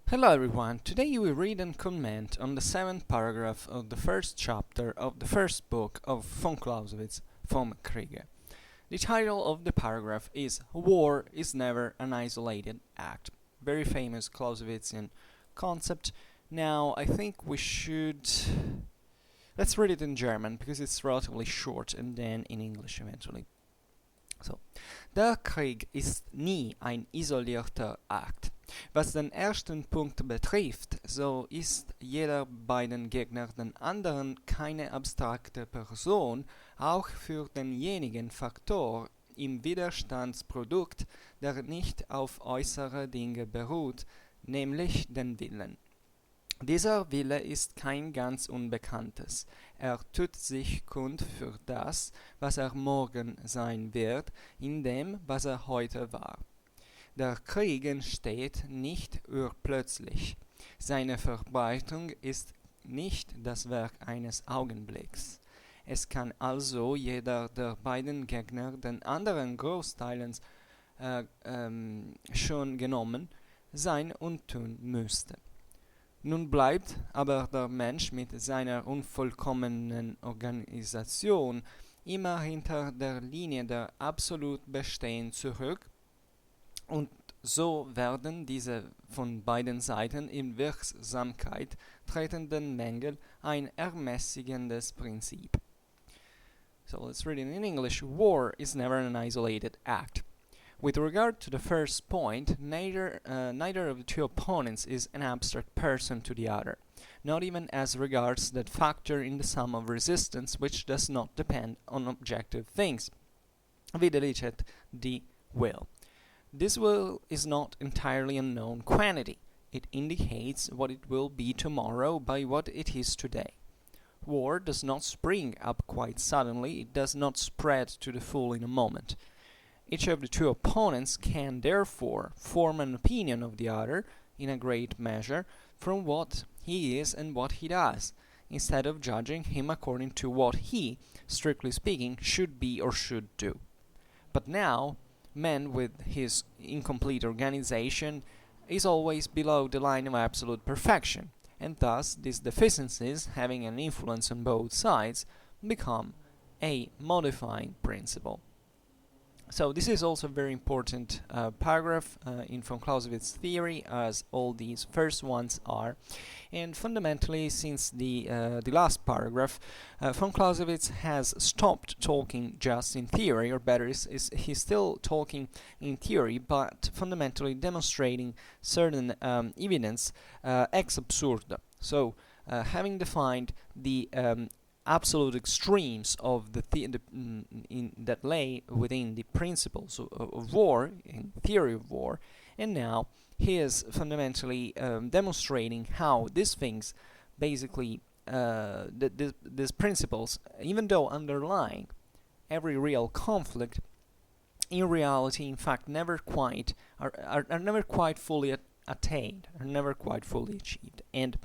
Hello everyone, today we read and comment on the seventh paragraph of the first chapter of the first book of von Clausewitz, Vom Kriege. The title of the paragraph is War is Never an Isolated Act. Very famous Clausewitzian concept. Now I think we should... Let's read it in German because it's relatively short, and then in English eventually. So, der Krieg ist nie ein isolierter Akt. Was den ersten Punkt betrifft, so ist jeder beiden Gegner den anderen keine abstrakte Person, auch für denjenigen Faktor im Widerstandsprodukt, der nicht auf äußere Dinge beruht, nämlich den Willen. Dieser Wille ist kein ganz Unbekanntes. Er tut sich kund für das, was er morgen sein wird, in dem, was er heute war. Der Krieg entsteht nicht urplötzlich. Seine Verbreitung ist nicht das Werk eines Augenblicks. Es kann also jeder der beiden Gegner den anderen großteils schon genommen sein und tun müsste. Nun bleibt aber der Mensch mit seiner unvollkommenen Organisation immer hinter der Linie der absolut Bestehen zurück, und so werden diese von beiden Seiten in Wirksamkeit tretenden Mängel ein ermäßigendes Prinzip. So let's read it in English. War is never an isolated act. With regard to the first point, neither of the two opponents is an abstract person to the other, not even as regards that factor in the sum of resistance which does not depend on objective things. Videlicet the will. This will is not entirely unknown quantity. It indicates what it will be tomorrow by what it is today. War does not spring up quite suddenly, it does not spread to the full in a moment. Each of the two opponents can therefore form an opinion of the other, in a great measure, from what he is and what he does, instead of judging him according to what he, strictly speaking, should be or should do. But now, man with his incomplete organization is always below the line of absolute perfection, and thus these deficiencies, having an influence on both sides, become a modifying principle. So this is also a very important paragraph in von Clausewitz's theory, as all these first ones are. And fundamentally, since the last paragraph, von Clausewitz has stopped talking just in theory, or better, he's still talking in theory, but fundamentally demonstrating certain evidence ex absurdo. So, having defined the absolute extremes of that lay within the principles of war, in theory of war, and now he is fundamentally demonstrating how these things, basically, these principles, even though underlying every real conflict, in reality, in fact, never quite are never quite fully attained, are never quite fully achieved. And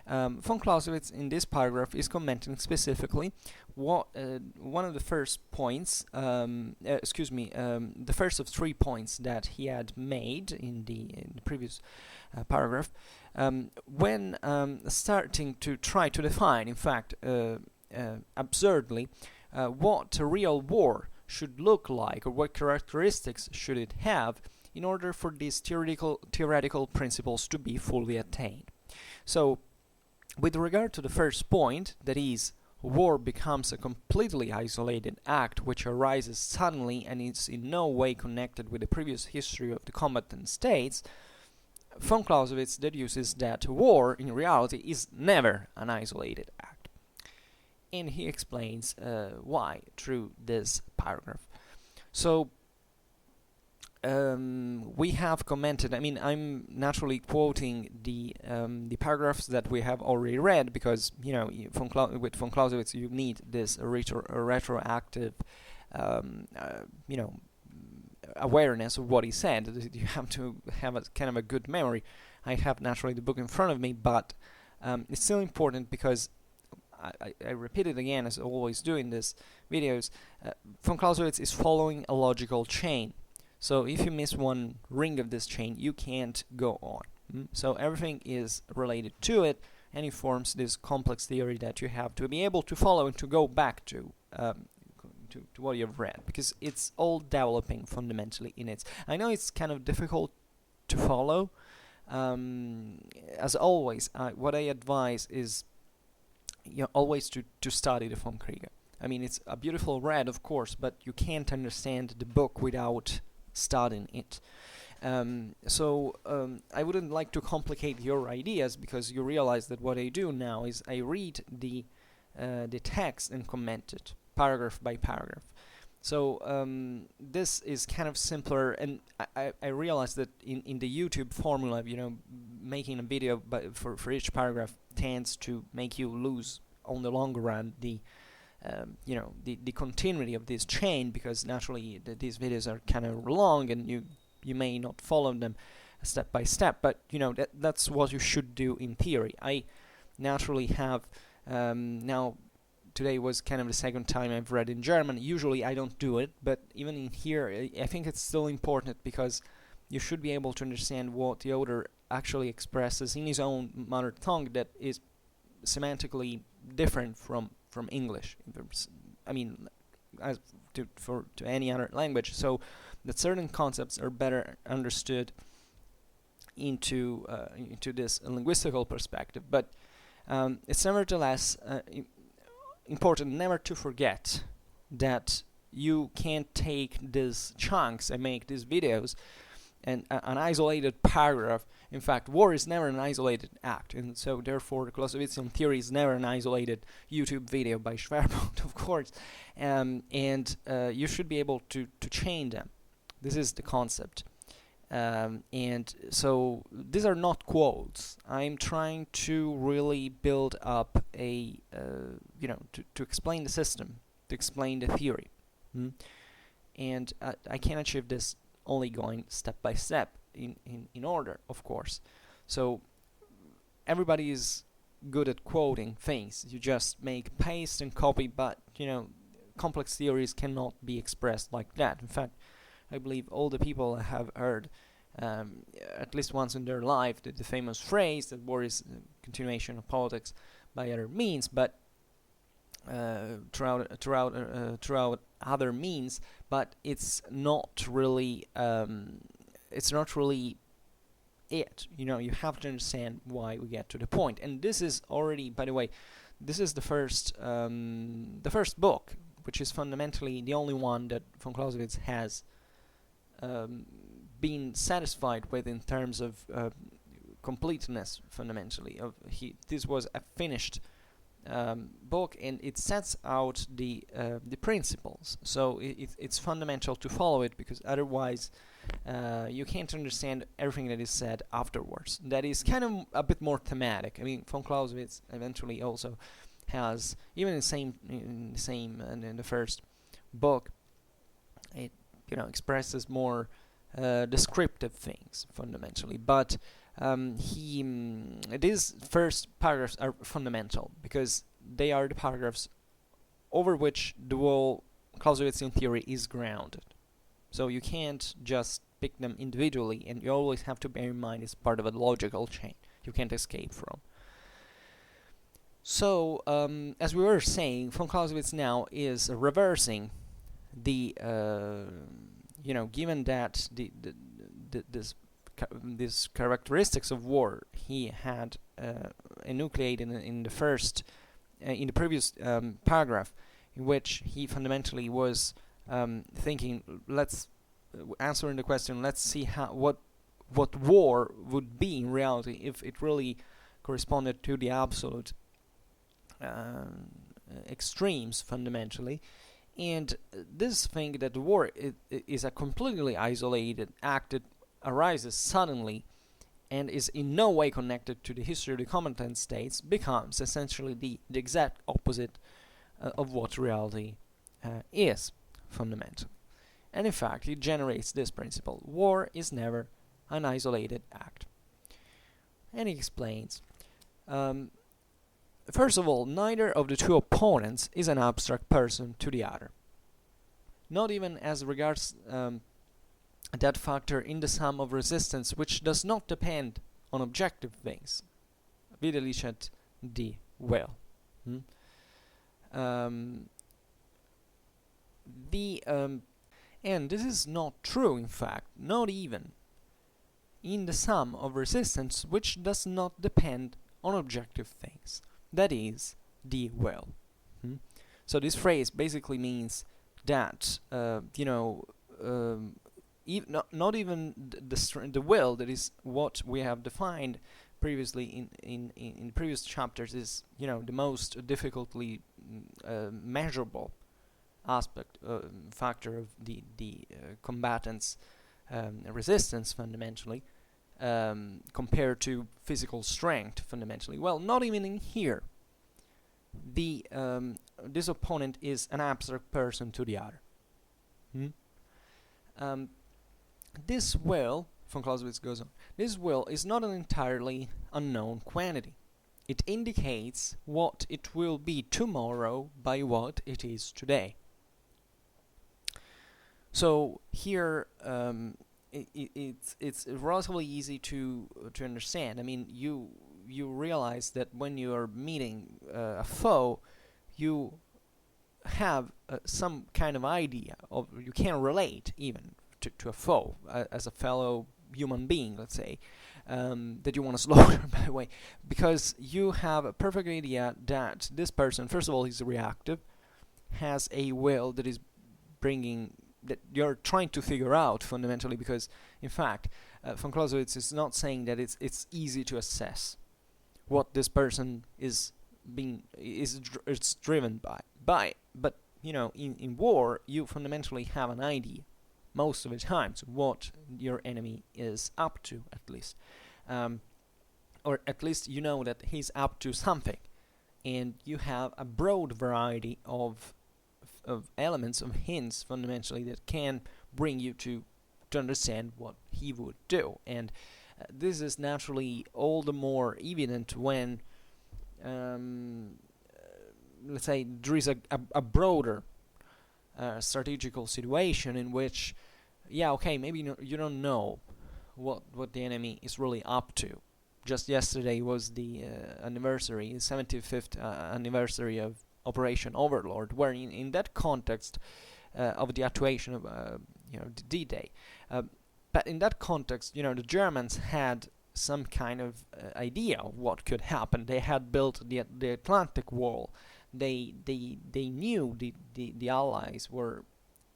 von Clausewitz in this paragraph is commenting specifically what one of the first points, the first of 3 points that he had made in the previous paragraph, when starting to try to define, in fact, absurdly, what a real war should look like, or what characteristics should it have, in order for these theoretical principles to be fully attained. So, with regard to the first point, that is, war becomes a completely isolated act which arises suddenly and is in no way connected with the previous history of the combatant states, von Clausewitz deduces that war, in reality, is never an isolated act. And he explains why through this paragraph. So, we have commented. I mean, I'm naturally quoting the paragraphs that we have already read, because with von Clausewitz you need this retroactive awareness of what he said. You have to have a kind of a good memory. I have naturally the book in front of me, but it's still important because I repeat it again, as I always do in these videos. Von Clausewitz is following a logical chain. So if you miss one ring of this chain, you can't go on. So everything is related to it, and it forms this complex theory that you have to be able to follow and to go back to what you've read, because it's all developing fundamentally in it. I know it's kind of difficult to follow. As always, what I advise is always to study the Vom Kriege. I mean, it's a beautiful read, of course, but you can't understand the book without studying it. I wouldn't like to complicate your ideas, because you realize that what I do now is I read the text and comment it paragraph by paragraph. So this is kind of simpler, and I realize that in the YouTube formula, making a video for each paragraph tends to make you lose on the long run the continuity of this chain, because naturally these videos are kind of long and you may not follow them step by step, but that's what you should do in theory. I naturally have now today was kind of the second time I've read in German. Usually I don't do it, but even in here I think it's still important, because you should be able to understand what the author actually expresses in his own mother tongue that is semantically different from English. I mean, as to any other language, so that certain concepts are better understood into this linguistical perspective. But it's nevertheless important never to forget that you can't take these chunks and make these videos and an isolated paragraph. In fact, war is never an isolated act, and so therefore the Clausewitzian theory is never an isolated YouTube video by Schwerpunkt, of course, and you should be able to chain them. This is the concept, and so these are not quotes. I'm trying to really build up a to explain the system, to explain the theory, and I can achieve this only going step by step in order, of course. So everybody is good at quoting things. You just make paste and copy, but complex theories cannot be expressed like that. In fact, I believe all the people have heard at least once in their life the famous phrase that war is a continuation of politics by other means, but throughout other means, but it's not really it. You have to understand why we get to the point. And this is already, by the way, this is the first book, which is fundamentally the only one that von Clausewitz has been satisfied with in terms of completeness. Fundamentally, this was a finished book, and it sets out the principles. So it's fundamental to follow it, because otherwise you can't understand everything that is said afterwards. That is kind of a bit more thematic. I mean, von Clausewitz eventually also has, even in the first book, it expresses more descriptive things fundamentally, but these first paragraphs are fundamental, because they are the paragraphs over which the whole Clausewitzian theory is grounded. So you can't just pick them individually, and you always have to bear in mind it's part of a logical chain you can't escape from. So, as we were saying, von Clausewitz now is reversing the, given that these characteristics of war he had enucleated in the previous paragraph, in which he fundamentally was thinking, answering the question, let's see what war would be in reality if it really corresponded to the absolute extremes fundamentally. And this thing that the war is a completely isolated act that arises suddenly and is in no way connected to the history of the combatant states becomes essentially the exact opposite of what reality is fundamentally. And in fact, it generates this principle: war is never an isolated act. And he explains, first of all, neither of the two opponents is an abstract person to the other. Not even as regards that factor in the sum of resistance which does not depend on objective things. Widerlichet die will. And this is not true, in fact, not even in the sum of resistance which does not depend on objective things, that is, the will. So this phrase basically means that, not even the will, that is what we have defined previously in previous chapters, is, the most difficultly measurable aspect, factor of the combatant's resistance, fundamentally, compared to physical strength, fundamentally. Well, not even in here. This opponent is an abstract person to the other. This will, von Clausewitz goes on, this will is not an entirely unknown quantity. It indicates what it will be tomorrow by what it is today. So here, it's relatively easy to understand. I mean, you realize that when you are meeting a foe, you have some kind of idea of, you can relate even to a foe as a fellow human being, let's say, that you want to slaughter, by the way, because you have a perfect idea that this person, first of all, is reactive, has a will that is bringing, that you're trying to figure out fundamentally, because in fact von Clausewitz is not saying that it's easy to assess what this person is driven by, but in war you fundamentally have an idea most of the times what your enemy is up to, at least, or at least you know that he's up to something, and you have a broad variety of elements, of hints, fundamentally, that can bring you to understand what he would do. And this is naturally all the more evident when, let's say, there is a broader strategical situation in which, maybe you don't know what the enemy is really up to. Just yesterday was the 75th anniversary of Operation Overlord, where in that context of the actuation of the D-Day, but in that context, the Germans had some kind of idea of what could happen. They had built the Atlantic Wall. They knew the Allies were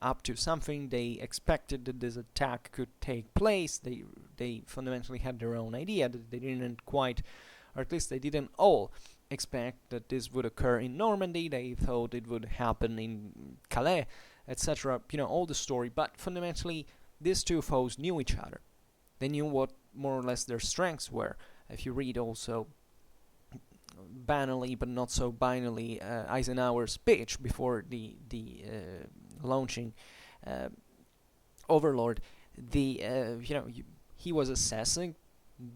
up to something. They expected that this attack could take place. They fundamentally had their own idea that they didn't quite, or at least they didn't all expect that this would occur in Normandy. They thought it would happen in Calais, etc. All the story. But fundamentally, these two foes knew each other. They knew what more or less their strengths were. If you read also, banally but not so binally, Eisenhower's speech before the launching Overlord, he was assessing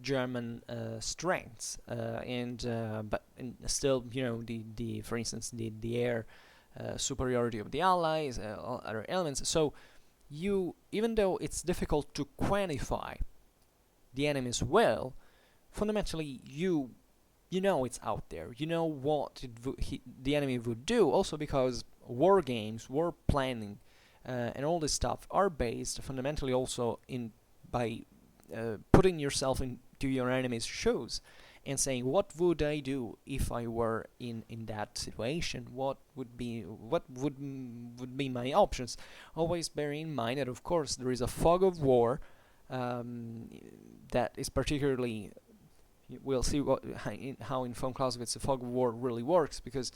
German strengths, but still, the for instance, the air superiority of the Allies, other elements. So even though it's difficult to quantify the enemy's will, fundamentally you know it's out there. You know what the enemy would do. Also because war games, war planning, and all this stuff are based fundamentally also by putting yourself into your enemy's shoes and saying, what would I do if I were in that situation? What would be my options? Always bear in mind that, of course, there is a fog of war that is particularly. We'll see how in von Clausewitz the fog of war really works, because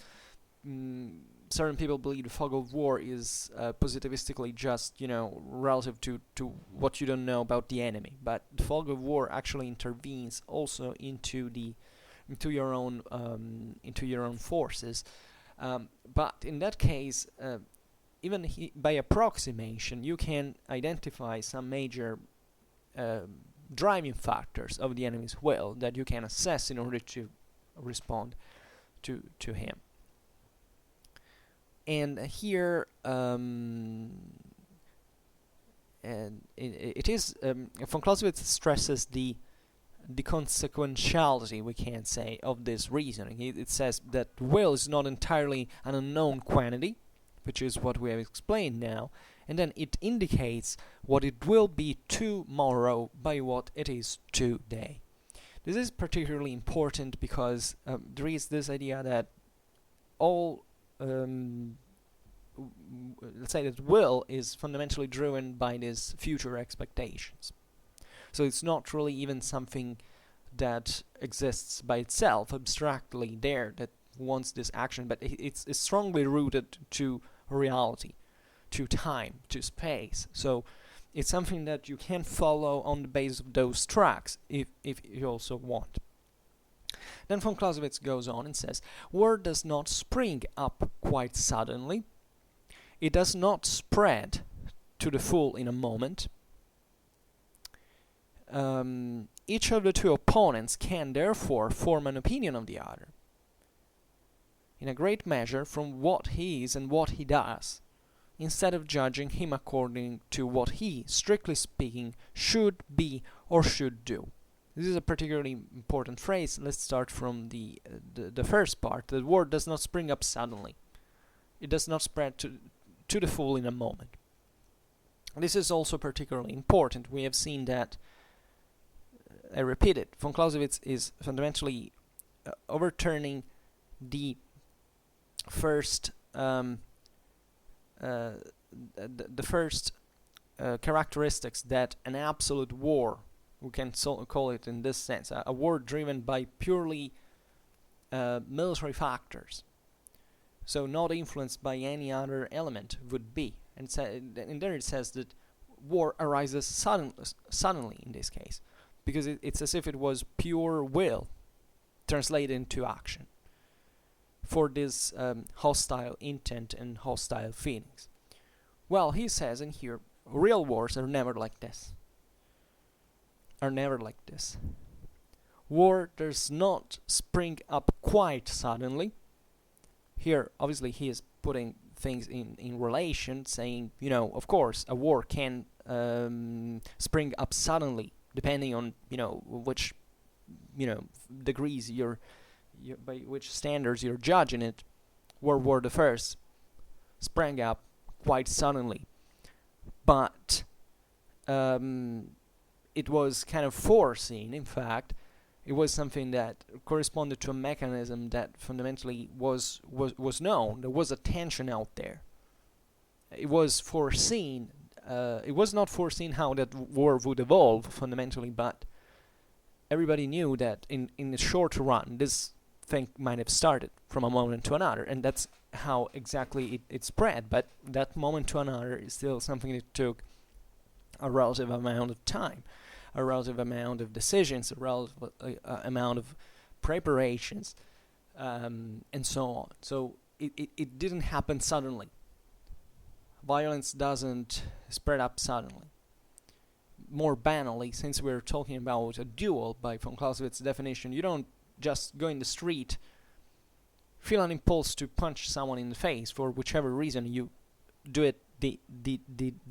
certain people believe the fog of war is positivistically just, relative to what you don't know about the enemy. But the fog of war actually intervenes also into your own forces. But in that case, even by approximation, you can identify some major driving factors of the enemy's will that you can assess in order to respond to him. And here, and it is von Clausewitz stresses the the consequentiality, we can say, of this reasoning. It says that will is not entirely an unknown quantity, which is what we have explained now, and then it indicates what it will be tomorrow by what it is today. This is particularly important because there is this idea that all, let's say that will is fundamentally driven by these future expectations. So it's not really even something that exists by itself, abstractly there, that wants this action, but it's strongly rooted to reality, to time, to space. So it's something that you can follow on the basis of those tracks, if you also want. Then von Clausewitz goes on and says, war does not spring up quite suddenly. It does not spread to the full in a moment. Each of the two opponents can therefore form an opinion of the other, in a great measure from what he is and what he does, instead of judging him according to what he, strictly speaking, should be or should do. This is a particularly important phrase. Let's start from the first part. The war does not spring up suddenly. It does not spread to the full in a moment. This is also particularly important. We have seen that, I repeat it, von Clausewitz is fundamentally overturning the first characteristics that an absolute war, we can call it in this sense, a war driven by purely military factors, so not influenced by any other element, would be. And there it says that war arises suddenly in this case, because it's as if it was pure will translated into action for this hostile intent and hostile feelings. Well, he says in here, real wars are never like this. War does not spring up quite suddenly. Here, obviously, he is putting things in relation, saying, of course, a war can spring up suddenly, depending on, which, degrees by which standards you're judging it. World War I sprang up quite suddenly, but it was kind of foreseen. In fact, it was something that corresponded to a mechanism that fundamentally was known. There was a tension out there. It was foreseen. It was not foreseen how that war would evolve fundamentally, but everybody knew that in the short run this thing might have started from a moment to another, and that's how exactly it spread. But that moment to another is still something that took a relative amount of time, a relative amount of decisions, a relative amount of preparations, and so on. So it didn't happen suddenly. Violence doesn't spread up suddenly. More banally, since we're talking about a duel by von Clausewitz's definition, you don't just go in the street, feel an impulse to punch someone in the face for whichever reason, you do it the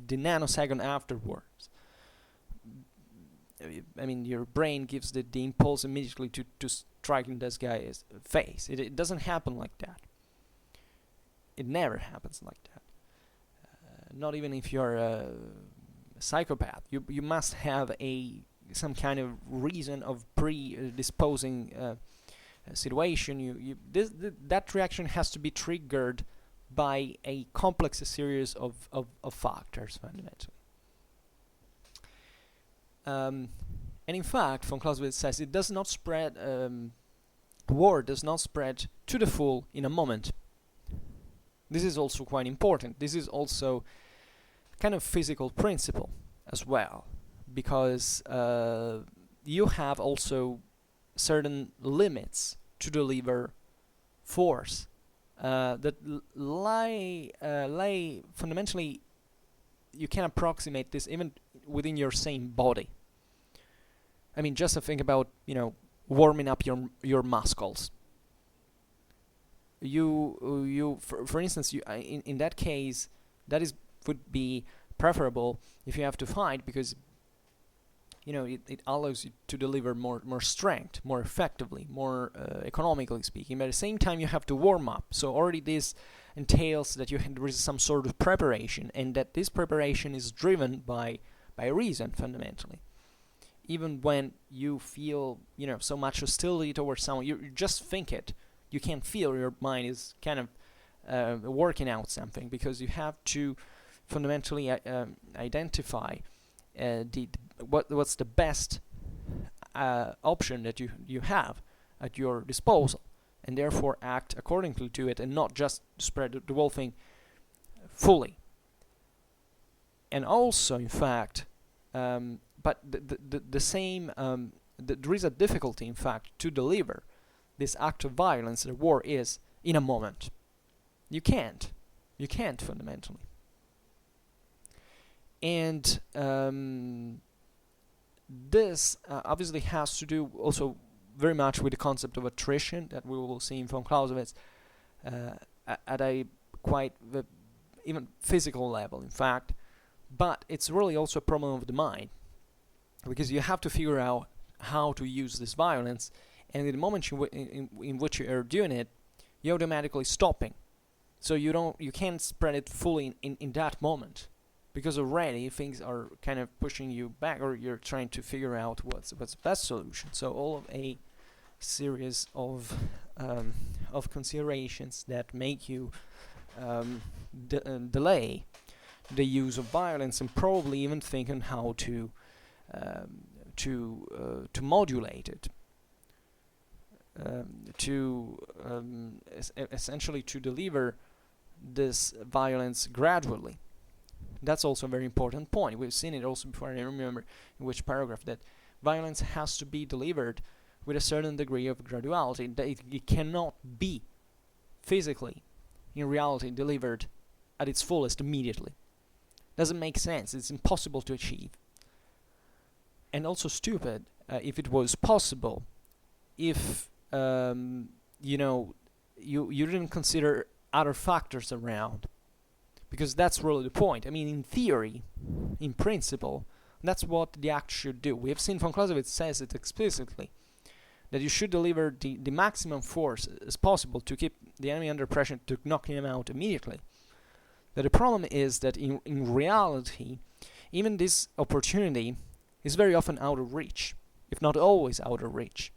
nanosecond afterwards. I mean, your brain gives the impulse immediately to strike in this guy's face. It doesn't happen like that. It never happens like that. Not even if you're a psychopath. You must have some kind of reason of predisposing situation. That reaction has to be triggered by a complex series of factors, fundamentally. And in fact, von Clausewitz says it does not spread. War does not spread to the full in a moment. This is also quite important. This is also kind of physical principle as well, because you have also certain limits to deliver force that lie fundamentally. You can approximate this even within your same body. I mean, just to think about warming up your muscles. For instance, in that case, would be preferable if you have to fight, because it allows you to deliver more strength, more effectively, more economically speaking. But at the same time, you have to warm up. So already this entails that there is some sort of preparation, and that this preparation is driven by reason, fundamentally. Even when you feel, so much hostility towards someone, you just think it. You can feel your mind is kind of working out something, because you have to fundamentally identify what's the best option that you have at your disposal, and therefore act accordingly to it, and not just spread the whole thing fully. And also, in fact, but the same, there is a difficulty, in fact, to deliver this act of violence that war is in a moment. You can't fundamentally. And this obviously has to do also very much with the concept of attrition that we will see in Von Clausewitz at a quite even physical level, in fact. But it's really also a problem of the mind, because you have to figure out how to use this violence, and in the moment in which you are doing it, you're automatically stopping. So you can't spread it fully in that moment, because already things are kind of pushing you back, or you're trying to figure out what's the best solution. So all of a series of considerations that make you delay the use of violence, and probably even think on how to modulate it, essentially to deliver this violence gradually. That's also a very important point. We've seen it also before. I don't remember in which paragraph, that violence has to be delivered with a certain degree of graduality. That it cannot be physically, in reality, delivered at its fullest immediately. Doesn't make sense. It's impossible to achieve. And also stupid if it was possible, if you didn't consider other factors around, because that's really the point. I mean, in theory, in principle, that's what the act should do. We have seen Von Clausewitz says it explicitly, that you should deliver the maximum force as possible to keep the enemy under pressure, to knock him out immediately. But the problem is that in reality, even this opportunity is very often out of reach, if not always out of reach.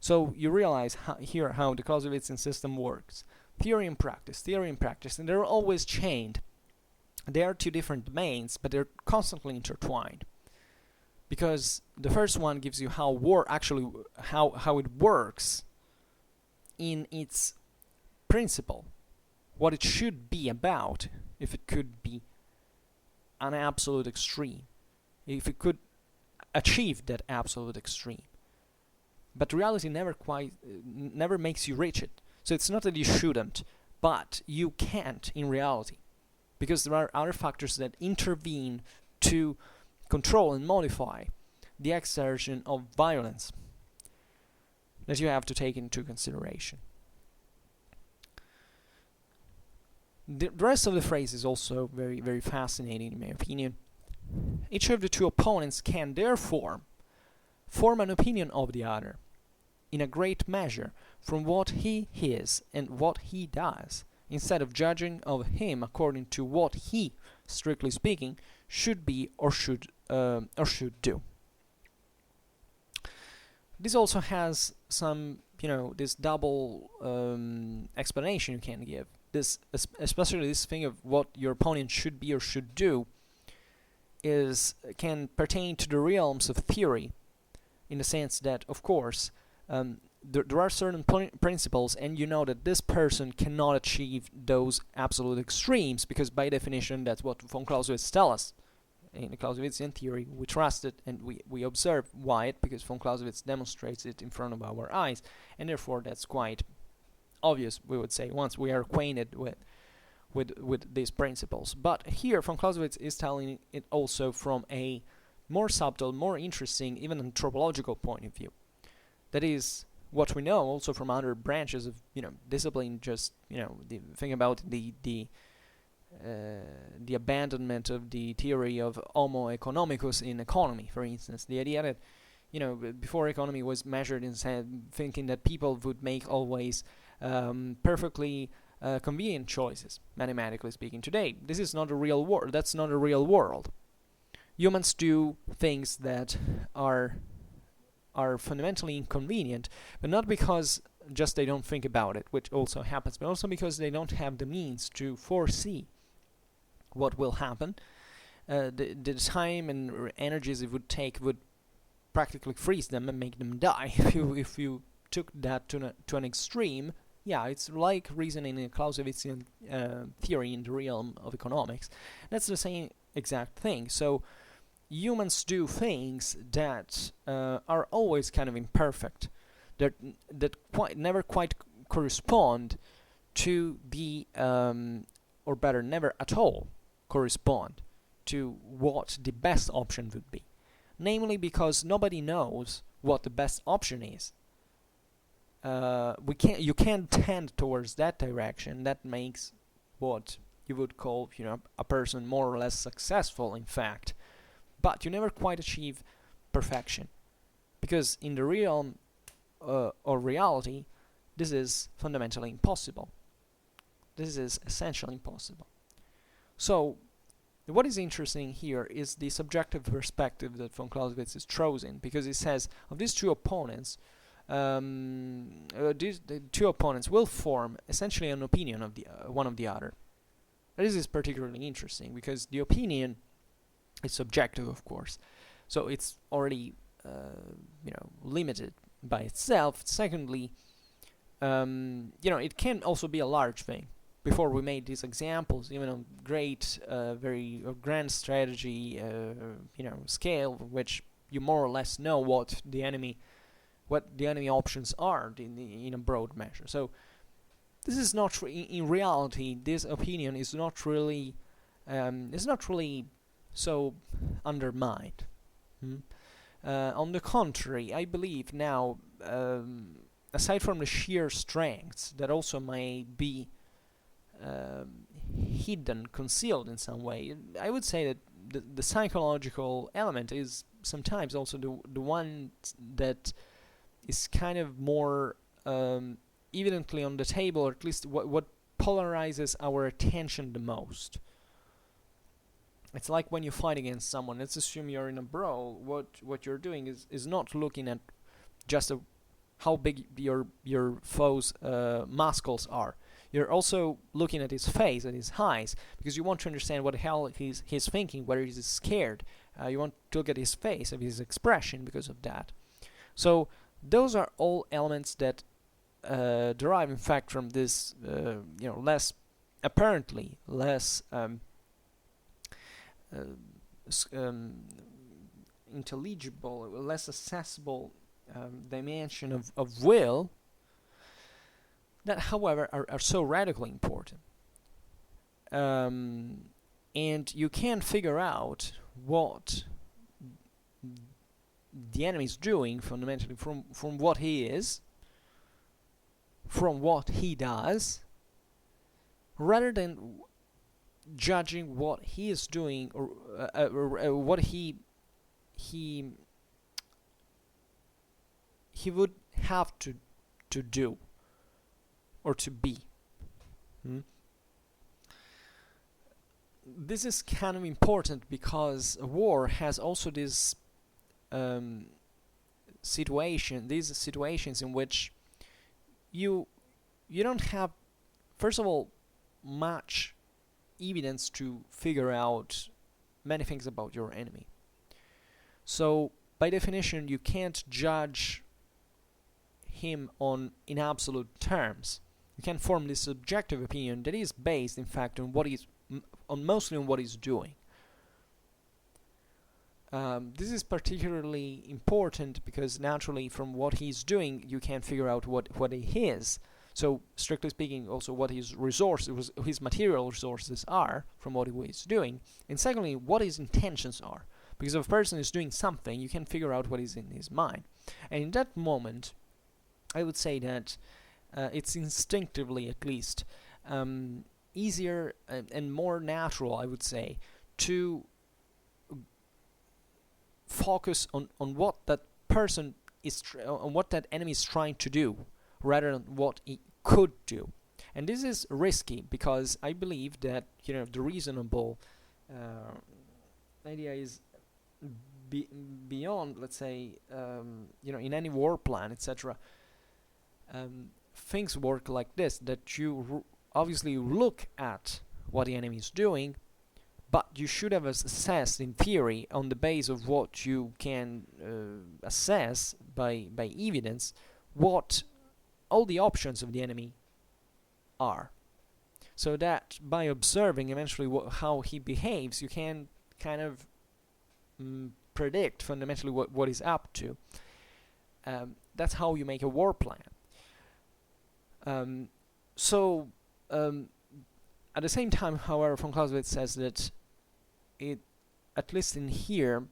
So you realize here how the Clausewitzian system works. Theory and practice, and they're always chained. They are two different domains, but they're constantly intertwined. Because the first one gives you how war actually, how it works in its principle, what it should be about, if it could be an absolute extreme, if it could achieve that absolute extreme. But reality never makes you reach it. So it's not that you shouldn't, but you can't in reality, because there are other factors that intervene to control and modify the exertion of violence that you have to take into consideration. The rest of the phrase is also very, very fascinating in my opinion. Each of the two opponents can therefore form an opinion of the other, in a great measure, from what he is and what he does, instead of judging of him according to what he, strictly speaking, should be or should do. This also has some, this double explanation you can give. This, especially this thing of what your opponent should be or should do, can pertain to the realms of theory, in the sense that, of course, there are certain principles, and you know that this person cannot achieve those absolute extremes, because by definition that's what von Clausewitz tells us. In the Clausewitzian theory, we trust it, and we observe why it, because von Clausewitz demonstrates it in front of our eyes, and therefore that's quite obvious, we would say, once we are acquainted with these principles. But here von Clausewitz is telling it also from a more subtle, more interesting, even anthropological point of view. That is what we know also from other branches of discipline. Just the thing about the the abandonment of the theory of homo economicus in economy, for instance. The idea that, before economy was measured in thinking that people would make always perfectly convenient choices, mathematically speaking. Today, this is not a real world. That's not a real world. Humans do things that are fundamentally inconvenient, but not because just they don't think about it, which also happens, but also because they don't have the means to foresee what will happen. The time and energies it would take would practically freeze them and make them die if you took that to an extreme. Yeah, it's like reasoning in a Clausewitzian theory in the realm of economics. That's the same exact thing. So humans do things that are always kind of imperfect, that never quite correspond to the, or better, never at all correspond to what the best option would be. Namely, because nobody knows what the best option is. You can't tend towards that direction. That makes what you would call, a person more or less successful, in fact. But you never quite achieve perfection, because in the realm or reality, this is fundamentally impossible. This is essentially impossible. So, what is interesting here is the subjective perspective that von Clausewitz is choosing, because he says of these two opponents, the two opponents will form essentially an opinion of the one of the other. This is particularly interesting because the opinion is subjective, of course, so it's already limited by itself. Secondly, it can also be a large thing. Before we made these examples, even on great, very grand strategy, scale, which you more or less know what the enemy options are in a broad measure. So this is not in reality. This opinion is not really so undermined. On the contrary, I believe now, aside from the sheer strengths that also may be hidden, concealed in some way, I would say that the psychological element is sometimes also the one that is kind of more evidently on the table, or at least what polarizes our attention the most. It's like when you fight against someone. Let's assume you're in a brawl. What you're doing is not looking at just how big your foe's muscles are. You're also looking at his face, at his eyes, because you want to understand what the hell he's thinking, whether he's scared. You want to look at his face, at his expression, because of that. So those are all elements that derive, in fact, from this, less intelligible, less accessible dimension of will, that, however, are so radically important. And you can figure out what the enemy is doing fundamentally from what he is, from what he does, rather than judging what he is doing or what he would have to do or to be. This is kind of important because a war has also this these situations in which you don't have, first of all, much evidence to figure out many things about your enemy. So by definition, you can't judge him in absolute terms. You can form this subjective opinion that is based, in fact, on mostly on what he's doing. This is particularly important because naturally, from what he's doing, you can figure out what he is. So, strictly speaking, also what his material resources are from what he is doing. And secondly, what his intentions are. Because if a person is doing something, you can figure out what is in his mind. And in that moment, I would say that it's instinctively, at least, easier and more natural, I would say, to focus on what that person is on what that enemy is trying to do, rather than what he could do. And this is risky, because I believe that the reasonable idea is beyond, let's say, in any war plan, etc. Things work like this: that you obviously look at what the enemy is doing, but you should have assessed, in theory, on the base of what you can assess by evidence, what all the options of the enemy are. So that by observing eventually how he behaves, you can kind of predict fundamentally what he's up to. That's how you make a war plan. At the same time, however, von Clausewitz says that it, at least in here,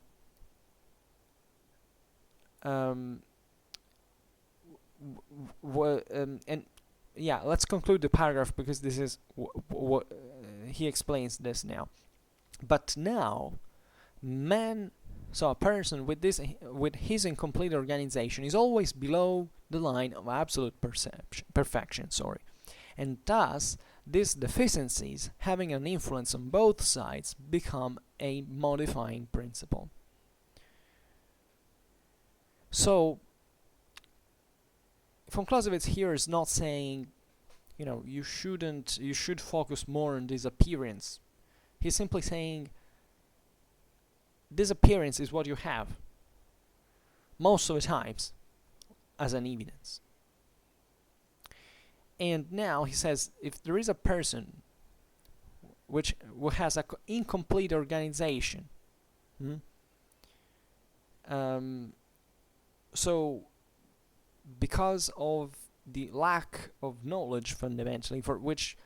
and yeah, let's conclude the paragraph, because this is what he explains this now. But now, man, so a person with his incomplete organization is always below the line of absolute perfection. And thus, these deficiencies, having an influence on both sides, become a modifying principle. So, von Clausewitz here is not saying, you should focus more on this appearance. He's simply saying, this appearance is what you have, most of the times, as an evidence. And now he says, if there is a person who has an incomplete organization, so because of the lack of knowledge, fundamentally, for which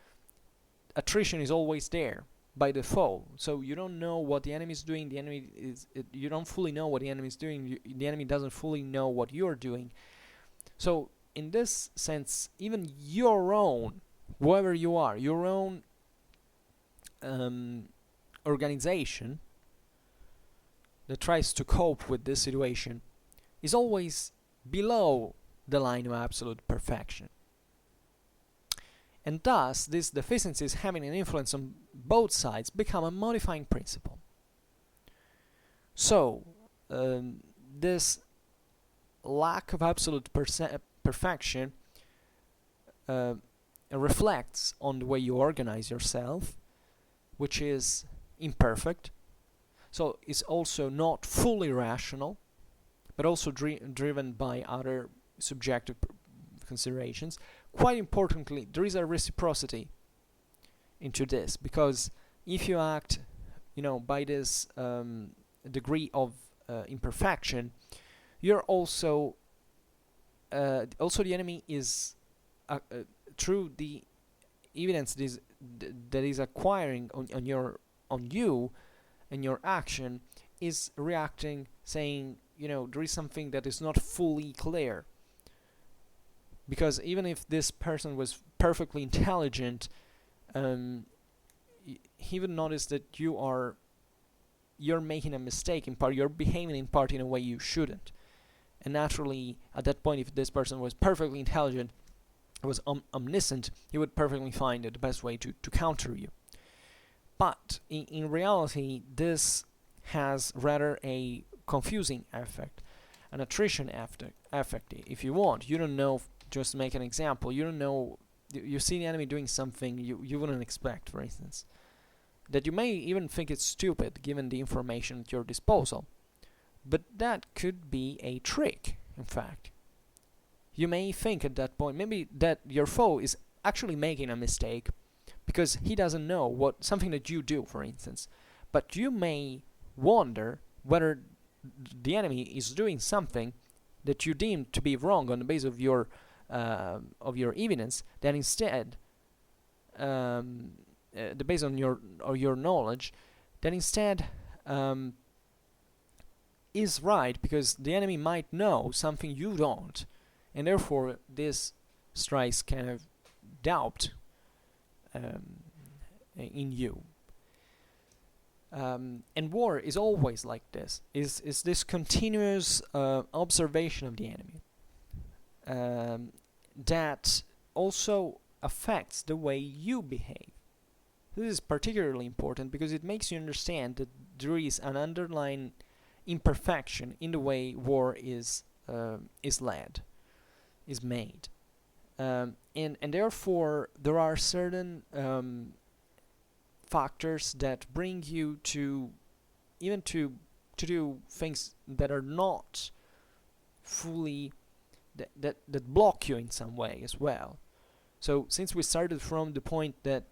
attrition is always there by default, so you don't know what the enemy is doing, you don't fully know what the enemy is doing, the enemy doesn't fully know what you're doing. So in this sense, even your own, whoever you are, your own organization that tries to cope with this situation is always below the line of absolute perfection. And thus, these deficiencies having an influence on both sides become a modifying principle. So, this lack of absolute perfection reflects on the way you organize yourself, which is imperfect. So it's also not fully rational, but also driven by other subjective considerations. Quite importantly, there is a reciprocity into this, because if you act, by this degree of imperfection, you're also the enemy is through the evidence that is acquiring on you and your action, is reacting, saying, there is something that is not fully clear. Because even if this person was perfectly intelligent, he would notice that you're making a mistake in part, you're behaving in part in a way you shouldn't. And naturally, at that point, if this person was perfectly intelligent, was omniscient, he would perfectly find the best way to counter you. But in reality, this has rather a confusing effect, an attrition effect, if you want. You don't know, just to make an example, you don't know, you see the enemy doing something you wouldn't expect, for instance, that you may even think it's stupid given the information at your disposal. But that could be a trick, in fact. You may think at that point, maybe that your foe is actually making a mistake, because he doesn't know something that you do, for instance. But you may wonder whether the enemy is doing something that you deem to be wrong on the basis of your evidence, that instead, based on your knowledge, that instead is right, because the enemy might know something you don't, and therefore this strikes kind of doubt in you. And war is always like this. Is this continuous observation of the enemy that also affects the way you behave. This is particularly important because it makes you understand that there is an underlying imperfection in the way war is led, is made, and therefore there are certain factors that bring you to even to do things that are not fully that block you in some way as well. So since we started from the point that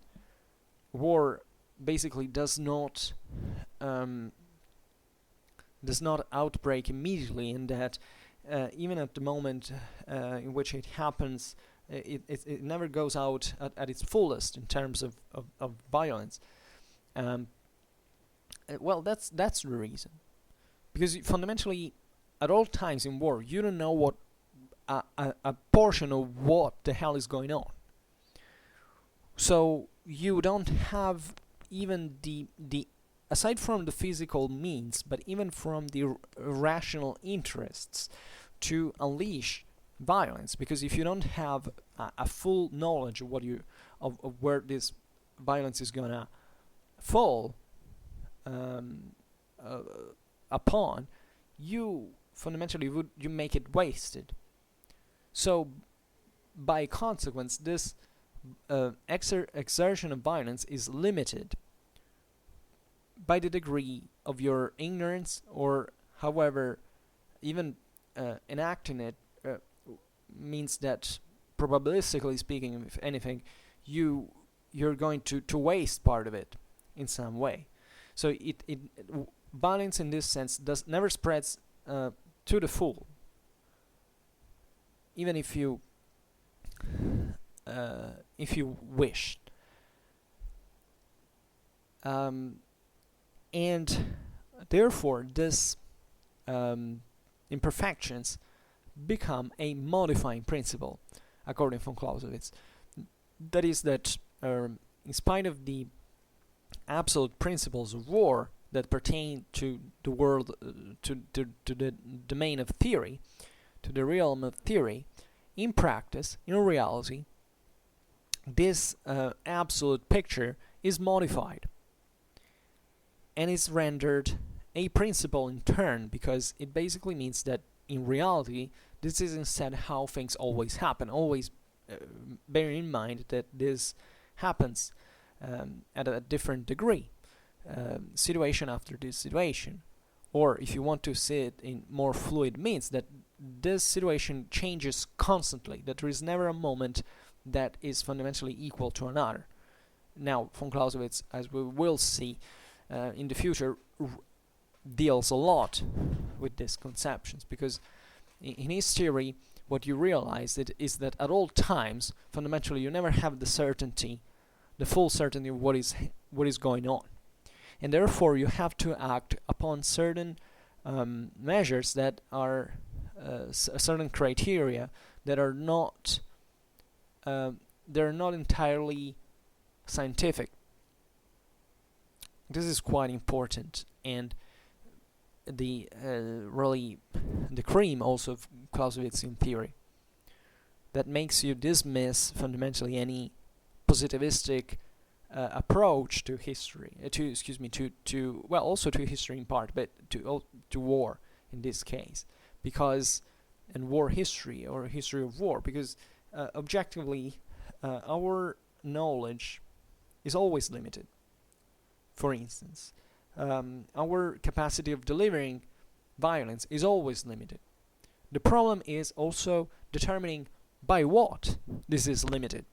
war basically does not outbreak immediately, and that even at the moment in which it happens, it never goes out at its fullest in terms of violence. Well, that's the reason, because fundamentally, at all times in war, you don't know what a portion of what the hell is going on. So you don't have even the aside from the physical means, but even from the rational interests to unleash violence, because if you don't have a full knowledge of of where this violence is gonna fall upon, you fundamentally you make it wasted. So by consequence, this exertion of violence is limited by the degree of your ignorance, or however, even enacting it means that, probabilistically speaking, if anything, you're going to waste part of it in some way. So violence in this sense never spreads to the full, even if you wished. And therefore, this imperfections become a modifying principle, according to Von Clausewitz. That is that, in spite of the absolute principles of war that pertain to the world, to the domain of theory, to the realm of theory, in practice, in reality, this absolute picture is modified and is rendered a principle in turn, because it basically means that in reality this is instead how things always happen, always bearing in mind that this happens at a different degree, situation after this situation. Or if you want to see it in more fluid means, that this situation changes constantly, that there is never a moment that is fundamentally equal to another. Now, von Clausewitz, as we will see in the future, deals a lot with these conceptions, because in his theory, what you realize is that at all times, fundamentally, you never have the certainty, the full certainty of what is going on, and therefore you have to act upon certain measures that are certain criteria that are not they're not entirely scientific. This is quite important, and the really the cream also of Clausewitzian theory that makes you dismiss fundamentally any positivistic approach to history, also to history in part, but to war in this case, because and war history, or history of war, because objectively our knowledge is always limited. For instance, our capacity of delivering violence is always limited. The problem is also determining by what this is limited.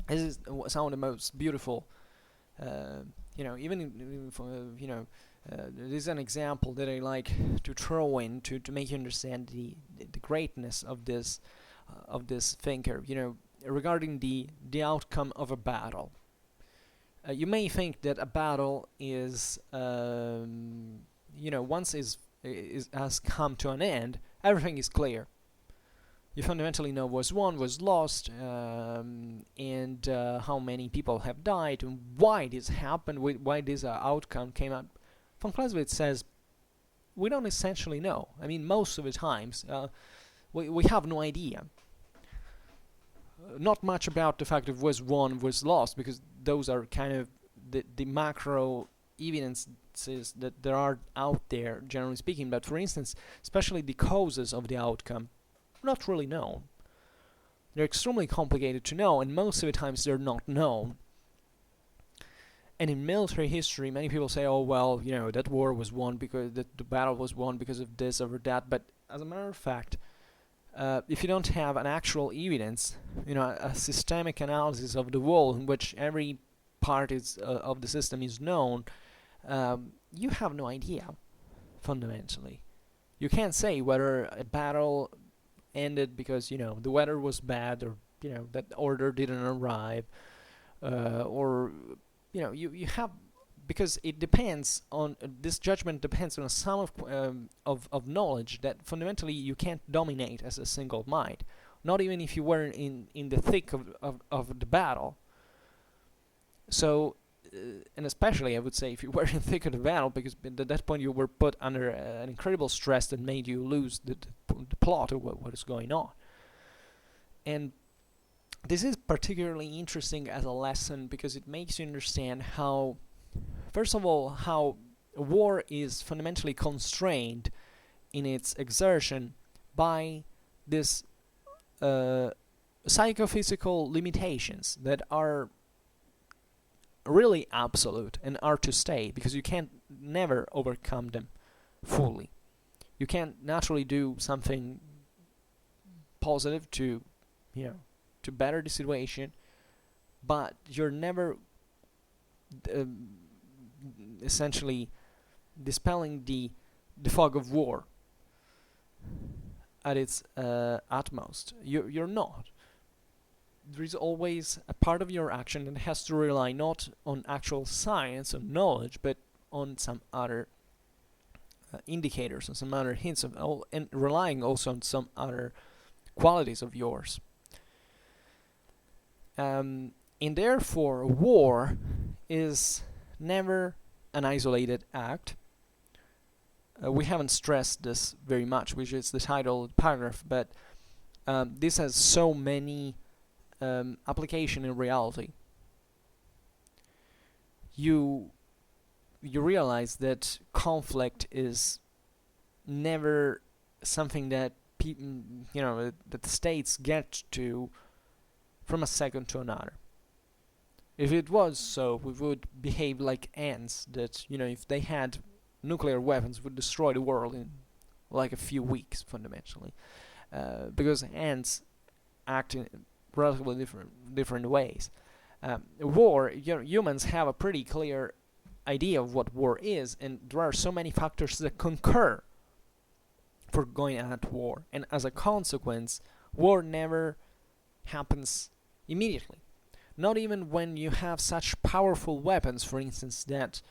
This is some of the most beautiful, this is an example that I like to throw in to make you understand the greatness of this thinker. Regarding the outcome of a battle. You may think that a battle is, once has come to an end, everything is clear. You fundamentally know was won, was lost, and how many people have died, and why this happened, why this outcome came out. Von Clausewitz says we don't essentially know. I mean, most of the times we have no idea. Not much about the fact of was won, was lost, because those are kind of the macro evidences that there are out there, generally speaking. But for instance, especially the causes of the outcome, not really known. They're extremely complicated to know, and most of the times they're not known. And in military history, many people say, oh, well, that war was won because the battle was won because of this or that. But as a matter of fact, if you don't have an actual evidence, a systemic analysis of the whole in which every part of the system is known, you have no idea, fundamentally. You can't say whether a battle ended because, the weather was bad, or, that order didn't arrive, or, you have, because it depends on, this judgment depends on a sum of knowledge that fundamentally you can't dominate as a single mind, not even if you were in the thick of the battle. So, and especially I would say if you were in the thick of the battle, because at that point you were put under an incredible stress that made you lose the plot of what is going on. And this is particularly interesting as a lesson because it makes you understand how, first of all, how war is fundamentally constrained in its exertion by this psychophysical limitations that are really absolute and are to stay, because you can't never overcome them fully. You can't naturally do something positive to better the situation, but you're never essentially dispelling the fog of war at its utmost. You're not. There is always a part of your action that has to rely not on actual science or knowledge, but on some other indicators, on some other hints of, and relying also on some other qualities of yours. And therefore, war is never an isolated act. We haven't stressed this very much, which is the title of the paragraph, but this has so many application in reality. You realize that conflict is never something that people, that the states get to from a second to another. If it was so, we would behave like ants that, if they had nuclear weapons, would destroy the world in like a few weeks, fundamentally. Because ants act in relatively different ways. War, humans have a pretty clear idea of what war is, and there are so many factors that concur for going at war, and as a consequence, war never happens immediately. Not even when you have such powerful weapons, for instance, that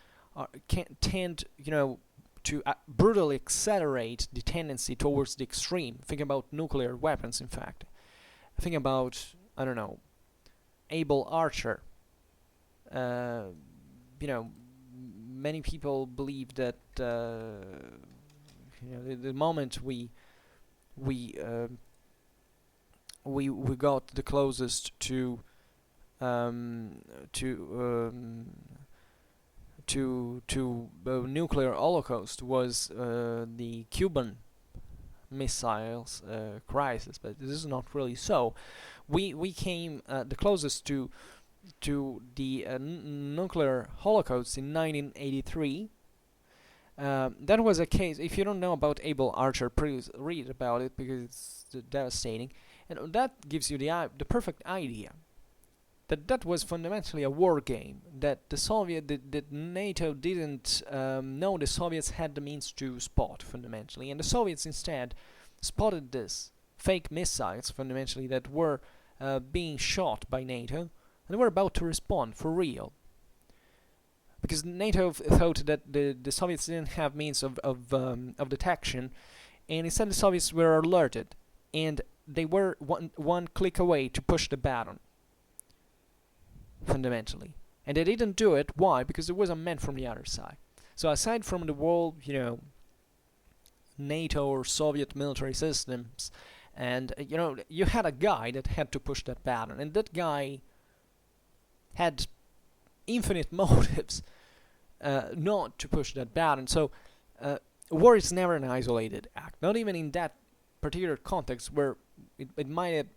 can tend, to brutally accelerate the tendency towards the extreme. Think about nuclear weapons, in fact. Think about, Able Archer. Many people believe that, the moment we got the closest to nuclear holocaust was the Cuban missiles crisis, but this is not really so. We came the closest to the nuclear holocaust in 1983. That was a case. If you don't know about Able Archer, please read about it because it's devastating, and that gives you the perfect idea. That was fundamentally a war game, that that NATO didn't know the Soviets had the means to spot, fundamentally, and the Soviets instead spotted this fake missiles, fundamentally, that were being shot by NATO, and they were about to respond for real. Because NATO thought that the Soviets didn't have means of detection, and instead the Soviets were alerted, and they were one click away to push the button, fundamentally. And they didn't do it. Why? Because there was a man from the other side. So aside from the world, NATO or Soviet military systems, and you had a guy that had to push that button, and that guy had infinite motives not to push that button. So war is never an isolated act, not even in that particular context where it might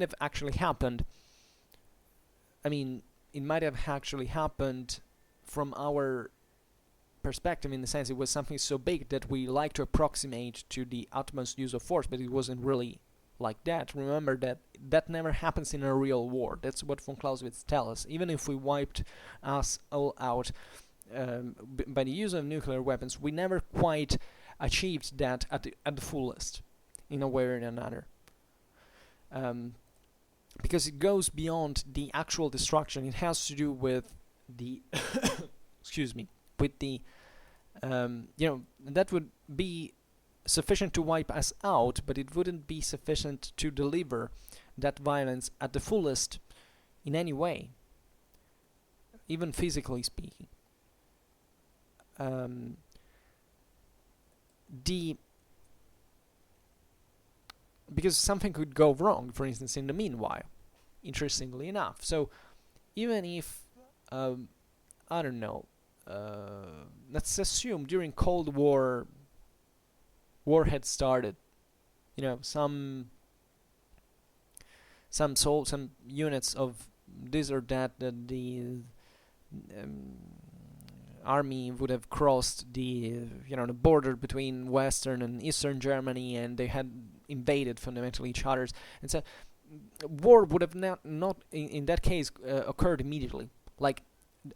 have actually happened. I mean, it might have actually happened from our perspective, in the sense it was something so big that we like to approximate to the utmost use of force, but it wasn't really like that. Remember that never happens in a real war. That's what von Clausewitz tells us. Even if we wiped us all out by the use of nuclear weapons, we never quite achieved that at the fullest, in a way or in another. Because it goes beyond the actual destruction. It has to do with the excuse me, with the that would be sufficient to wipe us out, but it wouldn't be sufficient to deliver that violence at the fullest in any way, even physically speaking. Because something could go wrong, for instance, in the meanwhile, interestingly enough. So even if I don't know, let's assume during Cold War had started, some units of this or that the army would have crossed the the border between Western and Eastern Germany, and they had invaded fundamentally each other's, and so war would have not in that case occurred immediately, like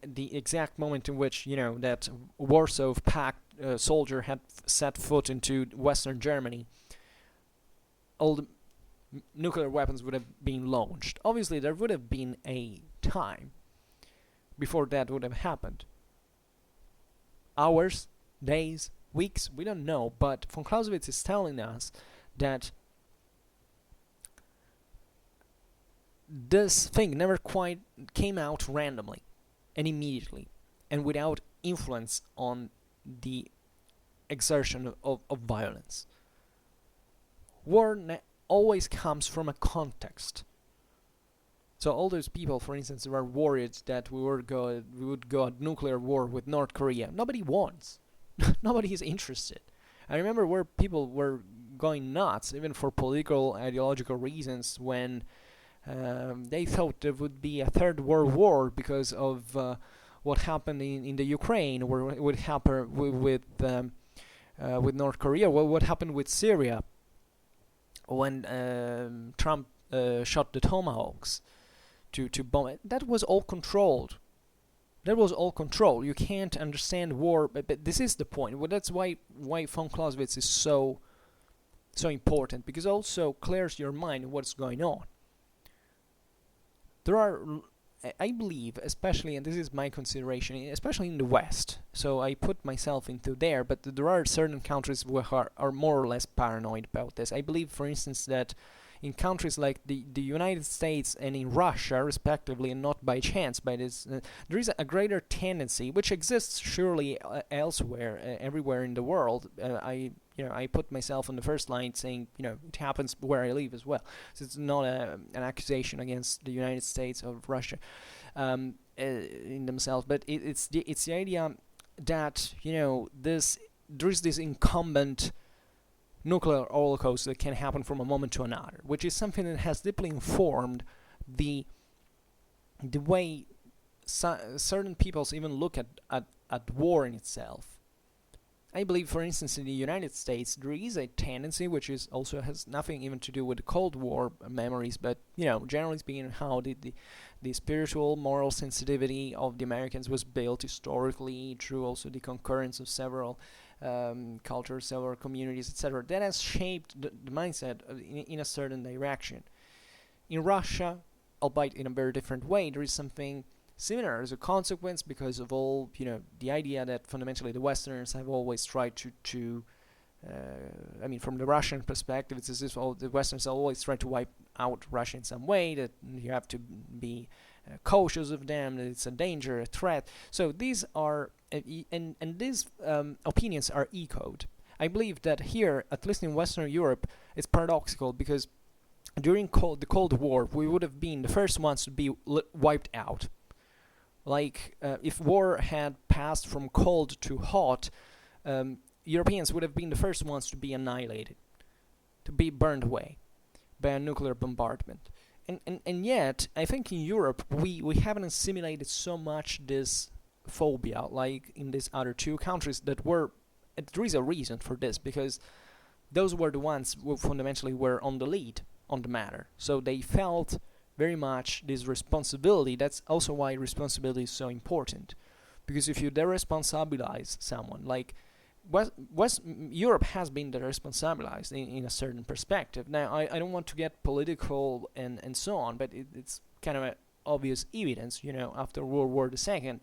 the exact moment in which that Warsaw Pact soldier had set foot into Western Germany. All the nuclear weapons would have been launched. Obviously, there would have been a time before that would have happened. Hours, days, weeks, we don't know, but von Clausewitz is telling us that this thing never quite came out randomly and immediately and without influence on the exertion of violence. War always comes from a context. So all those people, for instance, who are worried that we would go at nuclear war with North Korea, nobody wants. Nobody is interested. I remember where people were going nuts, even for political, ideological reasons, when they thought there would be a third world war because of what happened in the Ukraine, or what would happen with North Korea, what happened with Syria when Trump shot the Tomahawks to bomb it. That was all controlled. You can't understand war, but this is the point. Well, that's why von Clausewitz is so important, because it also clears your mind what's going on. There are, I believe, especially, and this is my consideration, especially in the West, so I put myself into there, but there are certain countries who are more or less paranoid about this. I believe, for instance, that in countries like the United States and in Russia, respectively, and not by chance, by this, there is a greater tendency, which exists surely elsewhere, everywhere in the world. I put myself on the first line saying, it happens where I live as well. So it's not an accusation against the United States or Russia in themselves, but it's the idea that there is this incumbent nuclear holocaust that can happen from a moment to another, which is something that has deeply informed the way certain peoples even look at war in itself. I believe, for instance, in the United States, there is a tendency, which is also has nothing even to do with the Cold War memories, but generally speaking, how the spiritual, moral sensitivity of the Americans was built historically through also the concurrence of several cultures, several communities, etc. That has shaped the mindset in a certain direction. In Russia, albeit in a very different way, there is something similar as a consequence, because of all the idea that fundamentally the Westerners have always tried to I mean, from the Russian perspective, it's as if all the Westerns always try to wipe out Russia in some way, that you have to be cautious of them, that it's a danger, a threat. So these are, and these opinions are echoed. I believe that here, at least in Western Europe, it's paradoxical, because during the Cold War, we would have been the first ones to be wiped out. Like, if war had passed from cold to hot, Europeans would have been the first ones to be annihilated, to be burned away by a nuclear bombardment. And yet, I think in Europe, we haven't assimilated so much this phobia, like in these other two countries that were, there is a reason for this, because those were the ones who fundamentally were on the lead on the matter. So they felt very much this responsibility. That's also why responsibility is so important. Because if you deresponsabilize someone, like West Europe has been deresponsabilized in a certain perspective. Now, I don't want to get political and so on, but it's kind of an obvious evidence, after World War II,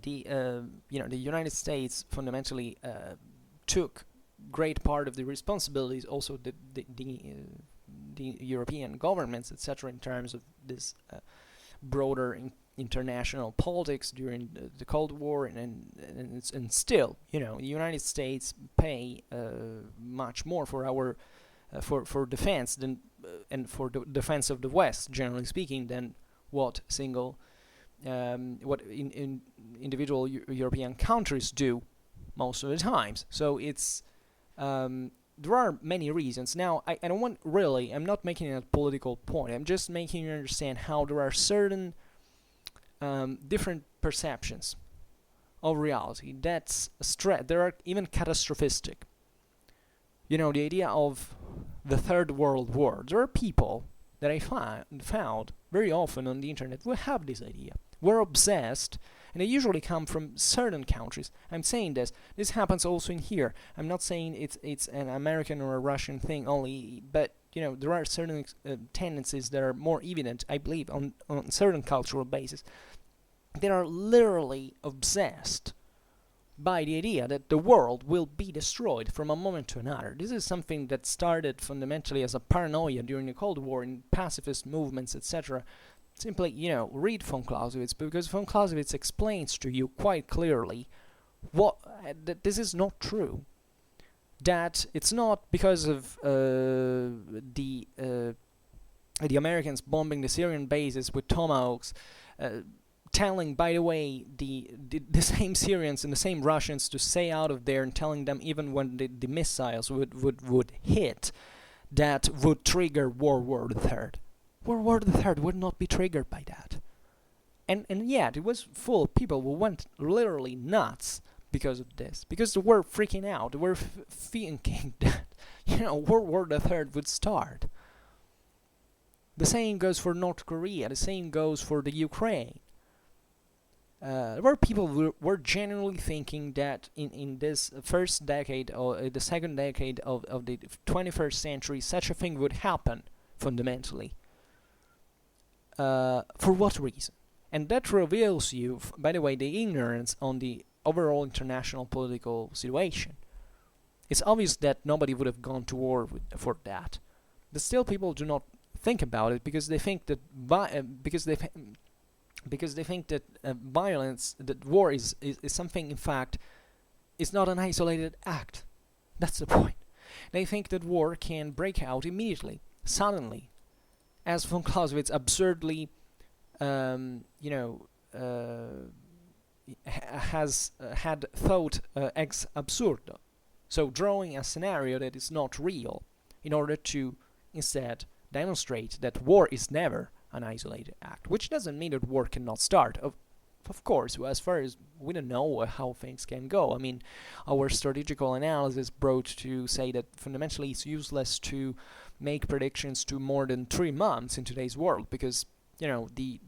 the United States fundamentally took great part of the responsibilities, also the European governments, etc., in terms of this broader international politics during the Cold War, and still, the United States pay much more for our for defense than and for the defense of the West, generally speaking, than what individual European countries do most of the times. So it's there are many reasons. Now, I don't want, really, I'm not making it a political point. I'm just making you understand how there are certain different perceptions of reality that's there are even catastrophistic. The idea of the Third World War. There are people that I found very often on the internet who have this idea. We're obsessed, and they usually come from certain countries. I'm saying this happens also in here. I'm not saying it's an American or a Russian thing only, but there are certain tendencies that are more evident, I believe, on certain cultural basis. They are literally obsessed by the idea that the world will be destroyed from a moment to another. This is something that started fundamentally as a paranoia during the Cold War in pacifist movements, etc. Simply, read von Clausewitz, because von Clausewitz explains to you quite clearly that this is not true. That it's not because of the Americans bombing the Syrian bases with tomahawks, telling, by the way, the same Syrians and the same Russians to stay out of there, and telling them even when the missiles would hit, that would trigger World War III. World War III would not be triggered by that. And yet, it was full of people who went literally nuts because of this. Because they were freaking out. They were thinking that, World War III would start. The same goes for North Korea. The same goes for the Ukraine. There were people who were genuinely thinking that in this first decade, or the second decade of the 21st century, such a thing would happen, fundamentally. For what reason? And that reveals you, by the way, the ignorance on the overall international political situation. It's obvious that nobody would have gone to war for that. But still, people do not think about it because they think that violence, that war is something, in fact, is not an isolated act. That's the point. They think that war can break out immediately, suddenly, as von Clausewitz absurdly, has had thought ex absurdo. So drawing a scenario that is not real, in order to instead demonstrate that war is never an isolated act, which doesn't mean that war cannot start. Of course, as far as we don't know how things can go. I mean, our strategical analysis brought to say that fundamentally it's useless to make predictions to more than 3 months in today's world, because the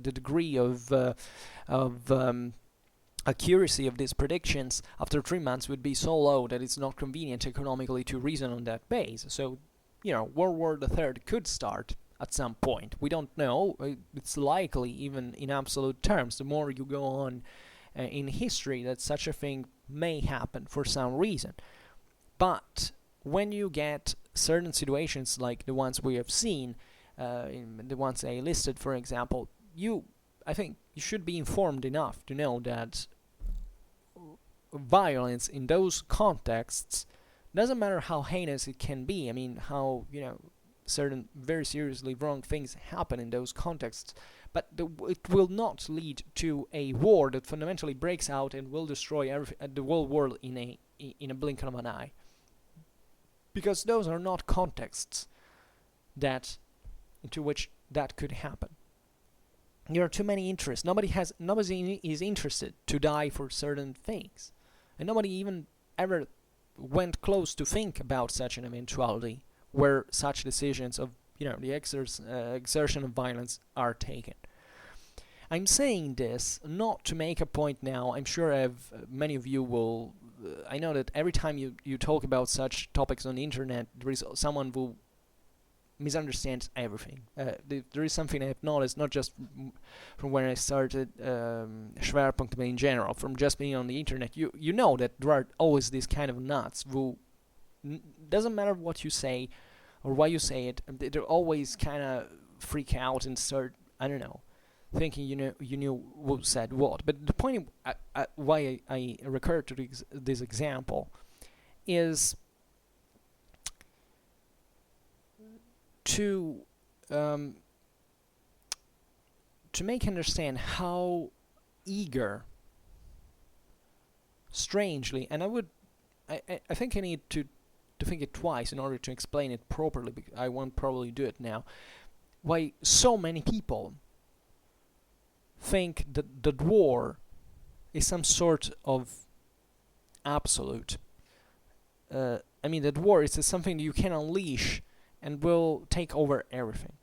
degree of accuracy of these predictions after 3 months would be so low that it's not convenient economically to reason on that base. So, World War III could start at some point. We don't know. It's likely, even in absolute terms, the more you go on in history, that such a thing may happen for some reason. But when you get certain situations like the ones we have seen, in the ones I listed, for example, I think you should be informed enough to know that violence in those contexts doesn't matter how heinous it can be. I mean, how, certain very seriously wrong things happen in those contexts, but it will not lead to a war that fundamentally breaks out and will destroy the whole world in a blink of an eye. Because those are not contexts into which that could happen. There are too many interests. Nobody is interested to die for certain things, and nobody even ever went close to think about such an eventuality where such decisions of the exertion of violence are taken. I'm saying this not to make a point now. I'm sure many of you will. I know that every time you talk about such topics on the internet, there is someone who misunderstands everything. There is something I have noticed, not just from when I started Schwerpunkt, but in general, from just being on the internet. You know that there are always these kind of nuts who doesn't matter what you say or why you say it, they always kind of freak out and start, I don't know, thinking you knew who said what. But the point why I recur to this example is to make understand how eager, strangely, and I think I need to think it twice in order to explain it properly, because I won't probably do it now, why so many people think that war is some sort of absolute. I mean, that war is something that you can unleash and will take over everything.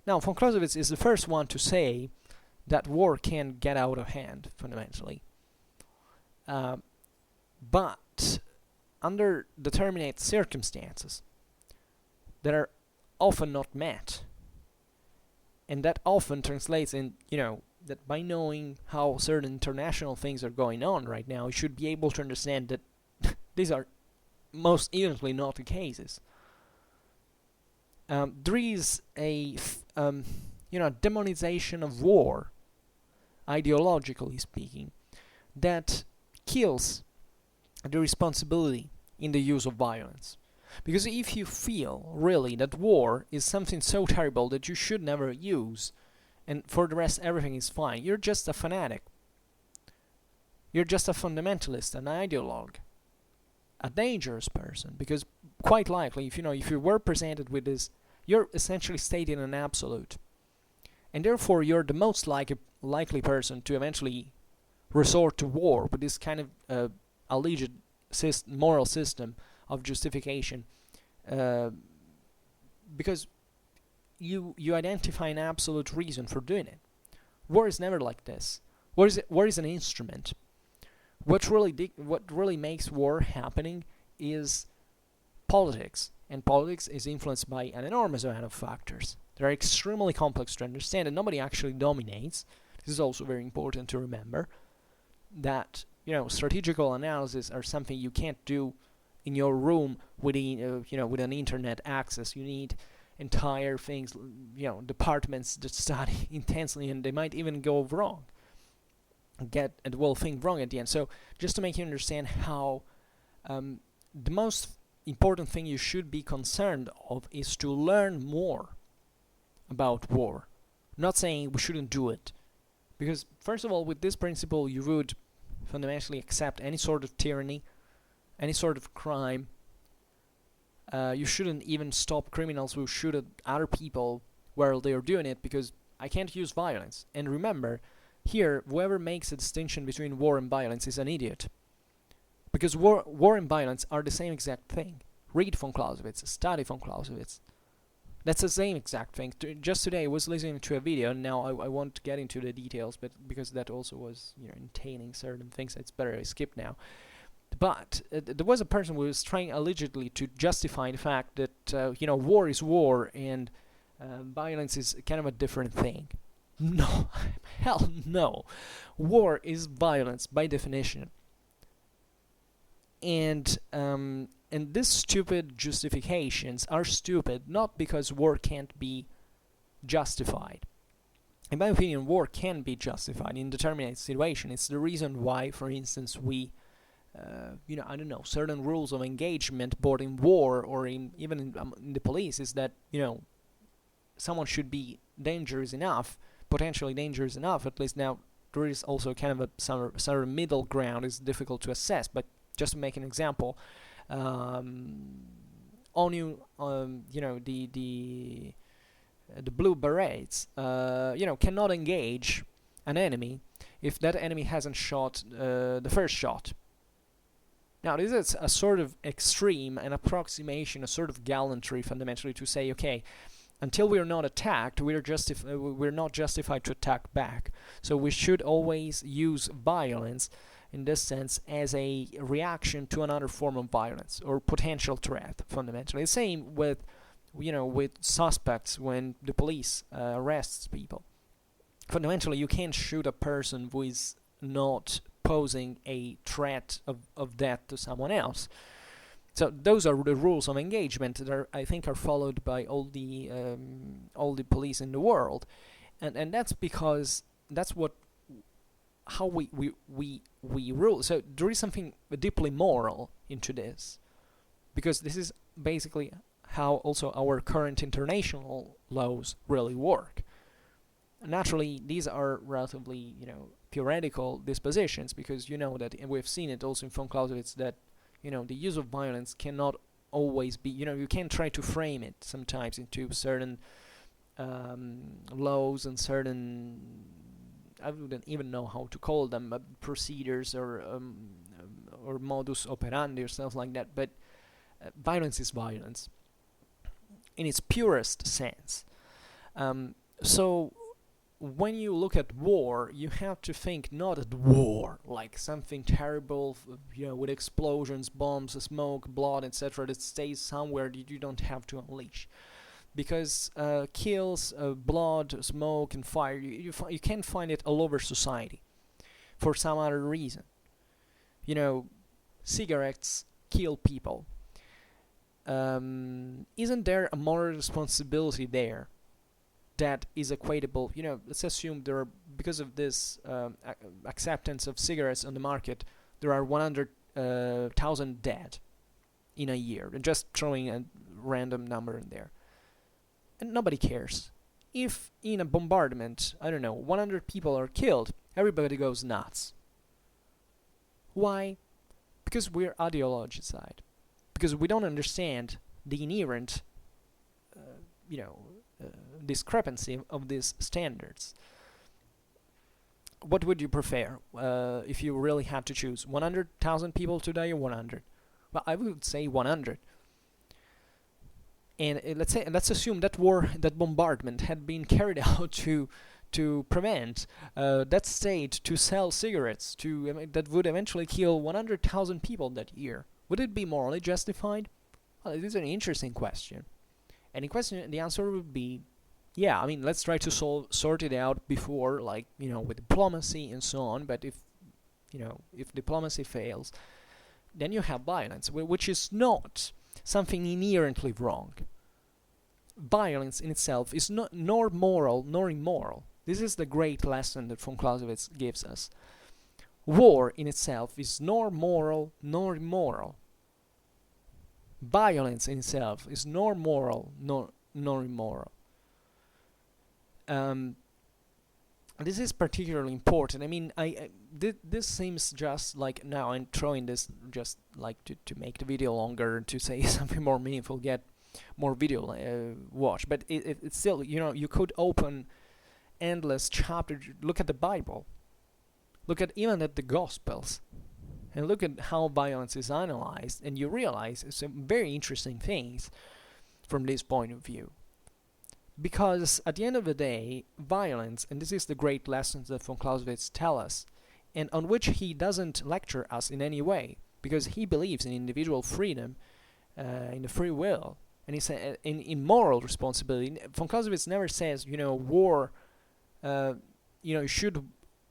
Now, von Clausewitz is the first one to say that war can get out of hand, fundamentally. But under determinate circumstances that are often not met, and that often translates in, that by knowing how certain international things are going on right now, you should be able to understand that these are most evidently not the cases. There is a demonization of war, ideologically speaking, that kills the responsibility in the use of violence. Because if you feel really that war is something so terrible that you should never use, and for the rest everything is fine, you're just a fanatic. You're just a fundamentalist, an ideologue, a dangerous person. Because quite likely, if you were presented with this, you're essentially stating an absolute, and therefore you're the most likely person to eventually resort to war with this kind of alleged moral system of justification, because you identify an absolute reason for doing it. War is never like this. War is an instrument. What really makes war happening is politics, and politics is influenced by an enormous amount of factors. They are extremely complex to understand, and nobody actually dominates. This is also very important to remember, that strategical analysis are something you can't do in your room with an internet access. You need entire things, departments that study intensely, and they might even go wrong, think wrong at the end. So just to make you understand how the most important thing you should be concerned of is to learn more about war. I'm not saying we shouldn't do it, because first of all, with this principle you would fundamentally accept any sort of tyranny, any sort of crime. You shouldn't even stop criminals who shoot at other people while they are doing it, because I can't use violence. And remember, here, whoever makes a distinction between war and violence is an idiot. Because war and violence are the same exact thing. Read von Clausewitz, study von Clausewitz. That's the same exact thing. Just today I was listening to a video, and now I won't get into the details, but because that also was entailing certain things, it's better I skip now. But there was a person who was trying allegedly to justify the fact that war is war and violence is kind of a different thing. No, hell no. War is violence by definition. And these stupid justifications are stupid not because war can't be justified. In my opinion, war can be justified in determinate situation. It's the reason why, for instance, we, I don't know, certain rules of engagement, both in war or even in the police, is that, someone should be dangerous enough, potentially dangerous enough. At least now there is also kind of a sort of middle ground. It's difficult to assess, but just to make an example, the blue berets, cannot engage an enemy if that enemy hasn't shot the first shot. Now, this is a sort of extreme, an approximation, a sort of gallantry, fundamentally, to say, okay, until we are not attacked, we're not justified to attack back. So we should always use violence, in this sense, as a reaction to another form of violence or potential threat, fundamentally. The same with suspects when the police arrests people. Fundamentally, you can't shoot a person who is not posing a threat of death to someone else. So those are the rules of engagement that I think are followed by all the police in the world, and that's because that's how we rule. So there is something deeply moral into this, because this is basically how also our current international laws really work. Naturally, these are relatively, theoretical dispositions, because that, and we've seen it also in Von Clausewitz, that the use of violence cannot always be, you can't try to frame it sometimes into certain laws and certain, I wouldn't even know how to call them, procedures or modus operandi or stuff like that. But violence is violence in its purest sense. So when you look at war, you have to think not at war like something terrible, with explosions, bombs, smoke, blood, etc., that stays somewhere that you don't have to unleash. Because kills, blood, smoke, and fire, you can't find it all over society for some other reason. Cigarettes kill people. Isn't there a moral responsibility there that is equatable? Let's assume because of this acceptance of cigarettes on the market, there are 100,000 dead in a year. And just throwing a random number in there. And nobody cares. If in a bombardment, 100 people are killed, everybody goes nuts. Why? Because we're ideologicized. Because we don't understand the inherent, discrepancy of these standards. What would you prefer if you really had to choose? 100,000 people to die or 100? Well, I would say 100. And let's assume that that bombardment had been carried out to prevent that state to sell cigarettes that would eventually kill 100,000 people that year. Would it be morally justified? Well, it is an interesting question. And the answer would be, yeah. Let's try to sort it out before, with diplomacy and so on. But if diplomacy fails, then you have violence, which is not something inherently wrong. Violence in itself is not nor moral nor immoral. This is the great lesson that von Clausewitz gives us. War in itself is nor moral nor immoral. Violence in itself is nor moral nor immoral. This is particularly important. This seems just like, now I'm throwing this just like to make the video longer, to say something more meaningful, get more video watch. But it's still, you could open endless chapters. Look at the Bible. Look at even at the Gospels. And look at how violence is analyzed, and you realize some very interesting things from this point of view. Because at the end of the day, violence, and this is the great lessons that von Clausewitz tell us, and on which he doesn't lecture us in any way, because he believes in individual freedom, in the free will, and he said in moral responsibility. Von Clausewitz never says, war,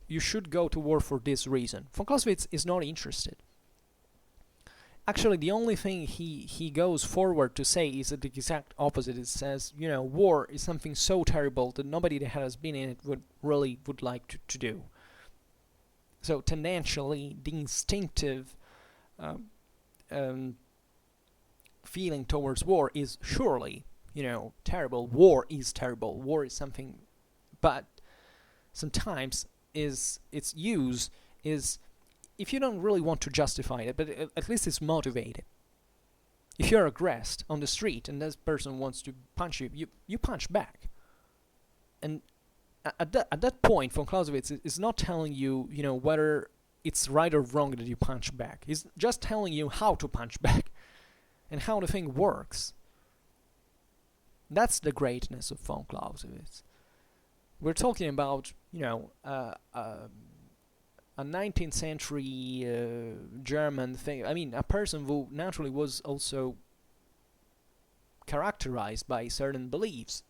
you should go to war for this reason. Von Clausewitz is not interested. Actually, the only thing he goes forward to say is the exact opposite. It says, war is something so terrible that nobody that has been in it would like to do. So tendentially, the instinctive feeling towards war is surely, terrible. War is terrible. War is something, but sometimes its use is, if you don't really want to justify it, but at least it's motivated. If you're aggressed on the street and this person wants to punch you, you punch back. And at that point, von Clausewitz is not telling you, whether it's right or wrong that you punch back. He's just telling you how to punch back and how the thing works. That's the greatness of von Clausewitz. We're talking about, a 19th century German thing. I mean, a person who naturally was also characterized by certain beliefs,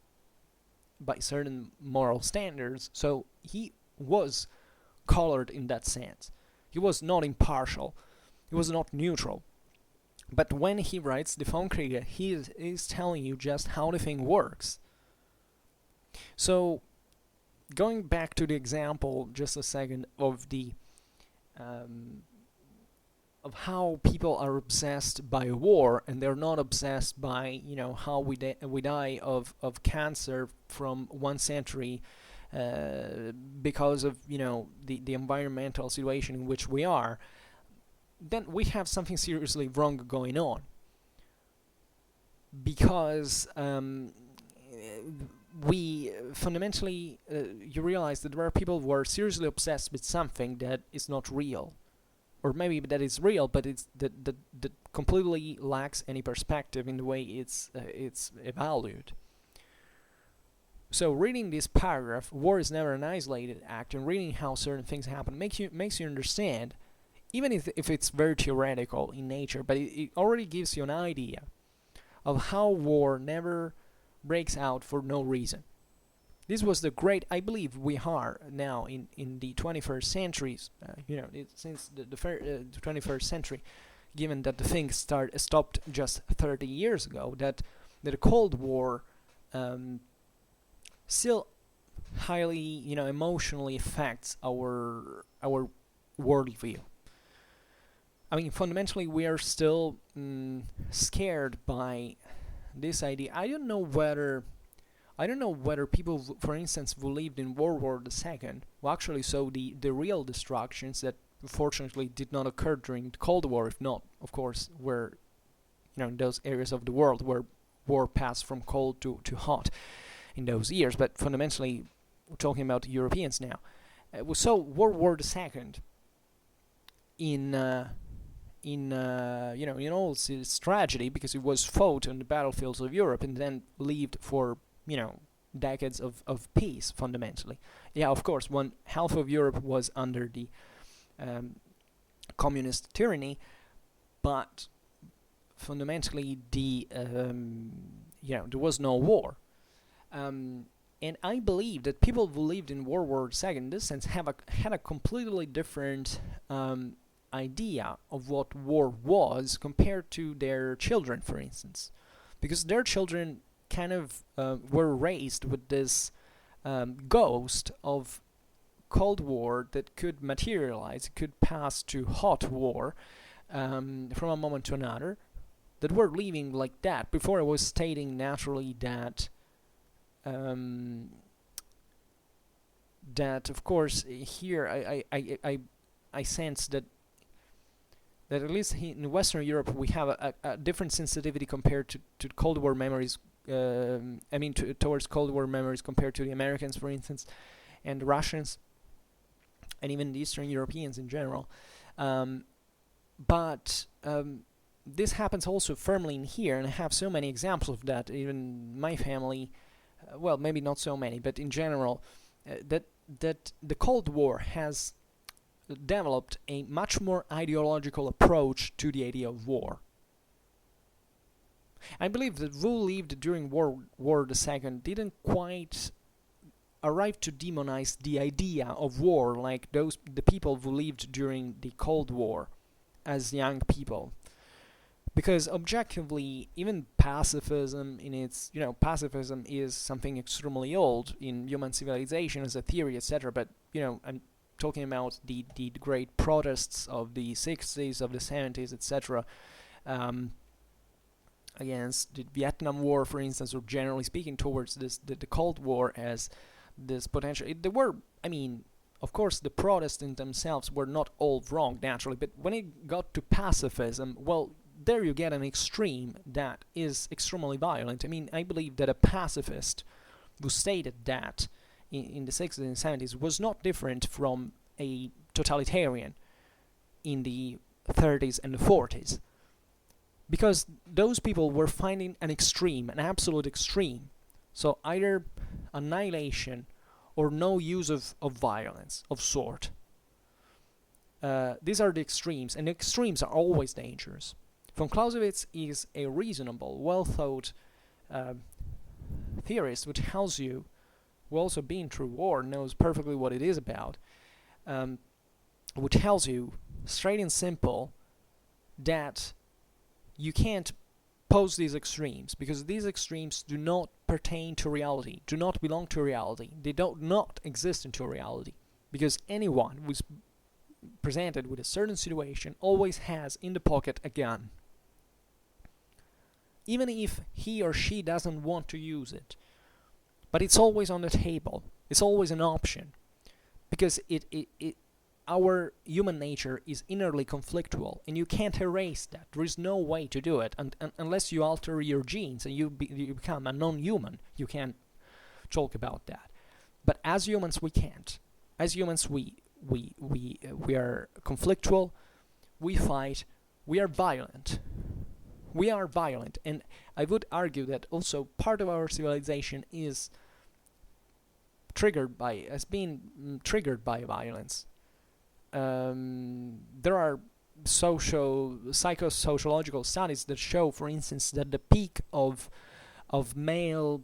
by certain moral standards. So he was colored in that sense. He was not impartial. He was not neutral. But when he writes the Vom Kriege, he is telling you just how the thing works. So, going back to the example, just a second, of the of how people are obsessed by war, and they're not obsessed by how we die of cancer from 1 century because of the environmental situation in which we are, then we have something seriously wrong going on. Because we fundamentally, you realize that there are people who are seriously obsessed with something that is not real, or maybe that is real, but it's that completely lacks any perspective in the way it's evaluated. So reading this paragraph, war is never an isolated act, and reading how certain things happen makes you understand, even if it's very theoretical in nature, but it already gives you an idea of how war never breaks out for no reason. This was the great, I believe we are now in the 21st centuries, since the 21st century, given that the thing stopped just 30 years ago, that the Cold War still highly, emotionally affects our worldview. I mean, fundamentally, we are still scared by this idea. I don't know whether people, for instance, who lived in World War II, who actually saw the real destructions that fortunately did not occur during the Cold War, if not, of course, were, in those areas of the world where war passed from cold to hot in those years. But fundamentally, we're talking about Europeans now. We saw World War II in all its tragedy, because it was fought on the battlefields of Europe and then lived for decades of peace, fundamentally. Yeah, of course, one half of Europe was under the communist tyranny, but fundamentally there was no war. And I believe that people who lived in World War II, in this sense, had a completely different idea of what war was compared to their children, for instance, because their children kind of were raised with this ghost of Cold War that could materialize, could pass to hot war from a moment to another, that were living like that. Before, I was stating naturally that that of course here I sense that at least in Western Europe we have a different sensitivity compared to Cold War memories. Towards Cold War memories compared to the Americans, for instance, and the Russians, and even the Eastern Europeans in general. But this happens also firmly in here, and I have so many examples of that. Even my family, well, maybe not so many, but in general, that the Cold War has developed a much more ideological approach to the idea of war. I believe that who lived during World War II didn't quite arrive to demonize the idea of war like the people who lived during the Cold War as young people. Because objectively, even pacifism in its, pacifism is something extremely old in human civilization as a theory, etc. But, I'm talking about the great protests of the 60s, of the 70s, etc. Against the Vietnam War, for instance, or generally speaking, towards the Cold War as this potential. There were, of course, the Protestants themselves were not all wrong, naturally, but when it got to pacifism, well, there you get an extreme that is extremely violent. I believe that a pacifist who stated that in the 60s and 70s was not different from a totalitarian in the 30s and the 40s. Because those people were finding an extreme, an absolute extreme. So either annihilation or no use of violence of sort. These are the extremes, and the extremes are always dangerous. Von Clausewitz is a reasonable, well-thought theorist who tells you, who also been through war, knows perfectly what it is about, who tells you, straight and simple, that you can't pose these extremes, because these extremes do not pertain to reality, do not belong to reality, they do not exist into reality, because anyone who's presented with a certain situation always has in the pocket a gun. Even if he or she doesn't want to use it. But it's always on the table. It's always an option. Because our human nature is innerly conflictual, and you can't erase that. There is no way to do it, unless you alter your genes and you become a non-human. You can't talk about that. But as humans, we can't. As humans, we are conflictual, we fight, we are violent. We are violent, and I would argue that also part of our civilization is has been triggered by violence. There are psychosociological studies that show, for instance, that the peak of male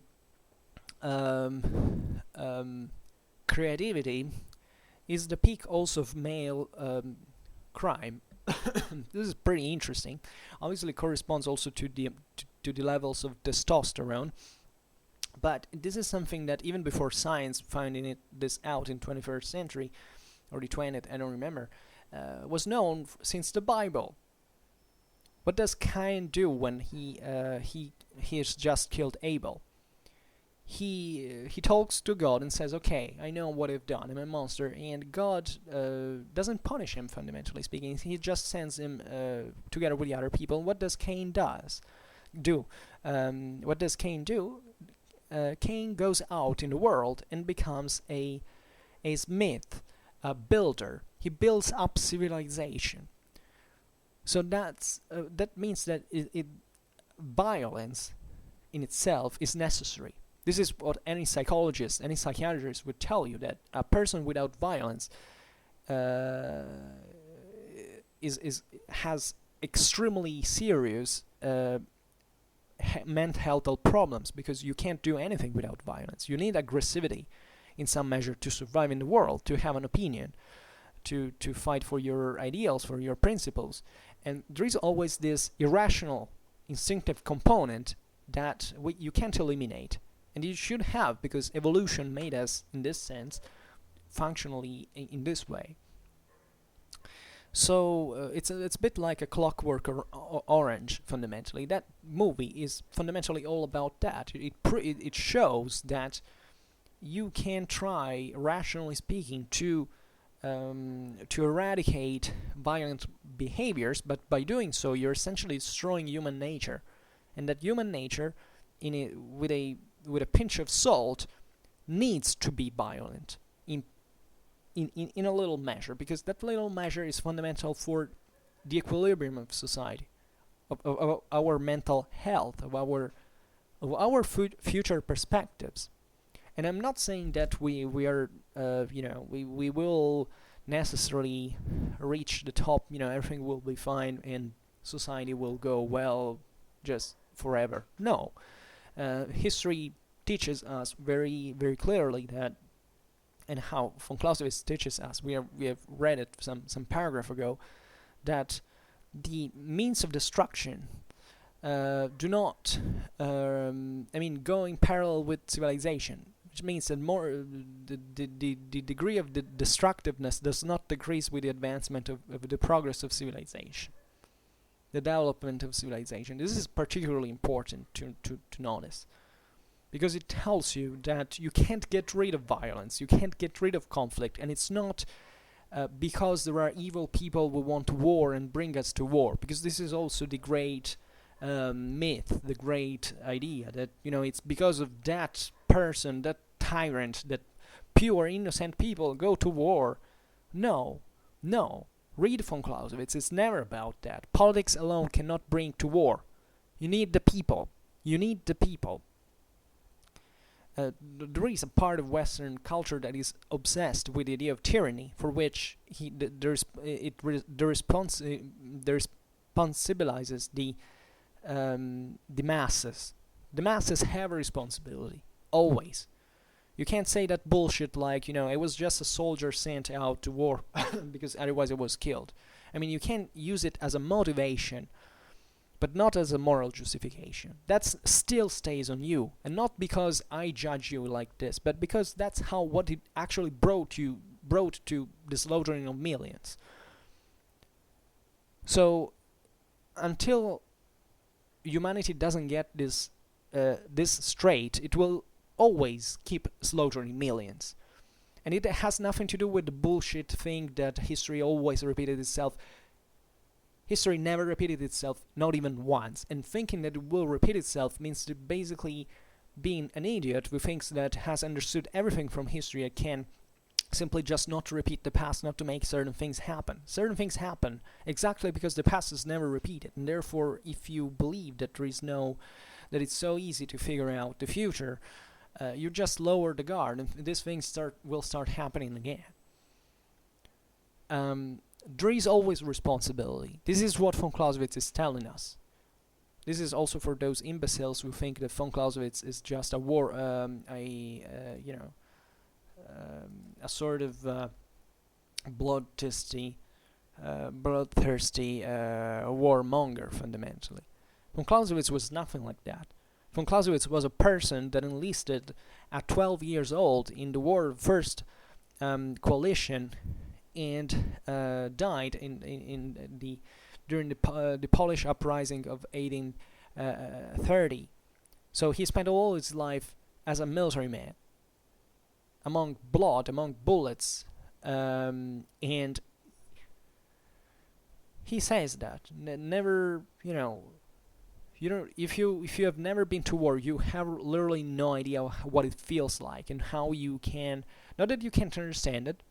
creativity is the peak also of male crime. This is pretty interesting. Obviously corresponds also to the levels of testosterone, but this is something that even before science finding this out in 21st century or the 20th, I don't remember, was known since the Bible. What does Cain do when he has just killed Abel? He talks to God and says, okay, I know what I've done, I'm a monster, and God doesn't punish him, fundamentally speaking. He just sends him together with the other people. What does Cain do? What does Cain do? Cain goes out in the world and becomes a smith, a builder. He builds up civilization. So that means that violence in itself is necessary. This is what any psychologist, any psychiatrist would tell you, that a person without violence has extremely serious mental health problems, because you can't do anything without violence. You need aggressivity in some measure to survive in the world, to have an opinion, to fight for your ideals, for your principles. And there is always this irrational, instinctive component that you can't eliminate. And you should have, because evolution made us, in this sense, functionally in this way. So it's a bit like A Clockwork Orange, fundamentally. That movie is fundamentally all about that. It shows that you can try, rationally speaking, to eradicate violent behaviors, but by doing so, you're essentially destroying human nature, and that human nature, with a pinch of salt, needs to be violent in a little measure, because that little measure is fundamental for the equilibrium of society, of our mental health, of our future perspectives. And I'm not saying that we will necessarily reach the top, everything will be fine and society will go well just forever. No. History teaches us very, very clearly that, and how von Clausewitz teaches us, we have read it some paragraph ago, that the means of destruction do not, go in parallel with civilization, which means that the degree of the destructiveness does not decrease with the advancement of the progress of civilization, the development of civilization. This is particularly important to notice, because it tells you that you can't get rid of violence, you can't get rid of conflict, and it's not because there are evil people who want war and bring us to war, because this is also the great myth, the great idea that, it's because of that person, that tyrant, that pure innocent people go to war. No. Read von Clausewitz. It's never about that. Politics alone cannot bring to war. You need the people. There is a part of Western culture that is obsessed with the idea of tyranny, for which responsibilizes the masses. The masses have a responsibility, always. You can't say that bullshit like, it was just a soldier sent out to war because otherwise it was killed. You can use it as a motivation, but not as a moral justification. That still stays on you, and not because I judge you like this, but because that's what it actually brought to the slaughtering of millions. So, until humanity doesn't get this straight, it will always keep slaughtering millions. And it has nothing to do with the bullshit thing that history always repeated itself. History never repeated itself, not even once. And thinking that it will repeat itself means to basically being an idiot who thinks that has understood everything from history and can simply just not to repeat the past, not to make certain things happen. Certain things happen exactly because the past is never repeated. And therefore, if you believe that that it's so easy to figure out the future, you just lower the guard, and these things will start happening again. There is always responsibility. This is what von Clausewitz is telling us. This is also for those imbeciles who think that von Clausewitz is just a sort of bloodthirsty warmonger, fundamentally. Von Clausewitz was nothing like that. Von Clausewitz was a person that enlisted at 12 years old in the war first coalition and died during the Polish uprising of 1830. So he spent all his life as a military man, among blood, among bullets, and he says that never, if you have never been to war, you have literally no idea what it feels like and how you can, not that you can't understand it,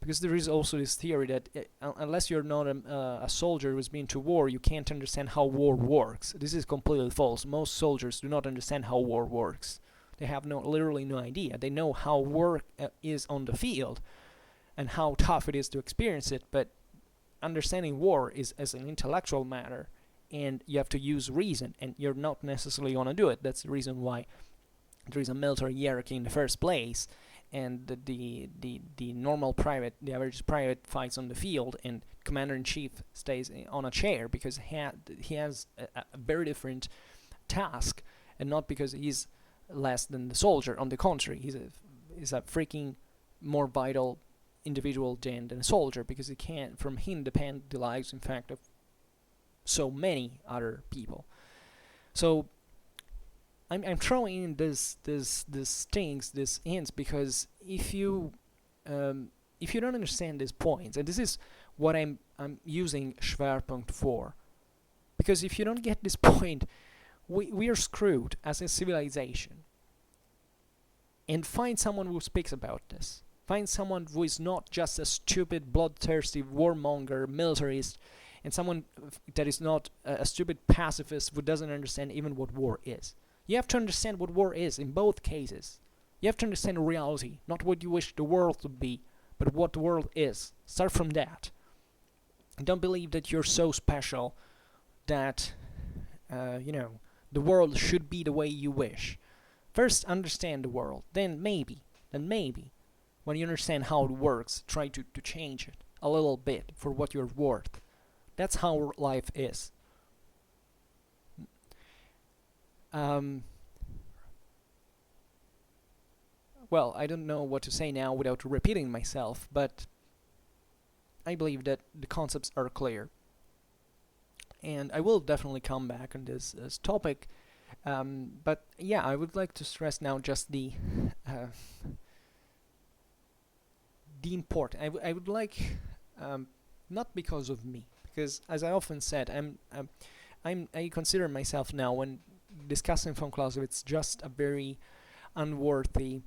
because there is also this theory that unless you're not a soldier who's been to war, you can't understand how war works. This is completely false. Most soldiers do not understand how war works. They have literally no idea. They know how war is on the field and how tough it is to experience it, but understanding war is as an intellectual matter, and you have to use reason, and you're not necessarily going to do it. That's the reason why there is a military hierarchy in the first place, and the normal private, the average private fights on the field, and commander-in-chief stays on a chair because he has a very different task, and not because he's less than the soldier. On the contrary, he's a freaking more vital individual than a soldier, because from him depend the lives, in fact, of so many other people. So I'm throwing in this things, these hints, because if you don't understand these points, and this is what I'm using Schwerpunkt for, because if you don't get this point, we are screwed as a civilization. And find someone who speaks about this. Find someone who is not just a stupid, bloodthirsty warmonger, militarist, and someone that is not a stupid pacifist who doesn't understand even what war is. You have to understand what war is in both cases. You have to understand reality, not what you wish the world to be, but what the world is. Start from that. And don't believe that you're so special that, the world should be the way you wish. First, understand the world. Then maybe, when you understand how it works, try to change it a little bit for what you're worth. That's how life is. Well, I don't know what to say now without repeating myself, but I believe that the concepts are clear. And I will definitely come back on this topic. But yeah, I would like to stress now just the important. I would like, not because of me, because as I often said, I consider myself now, when discussing von Clausewitz, just a very unworthy,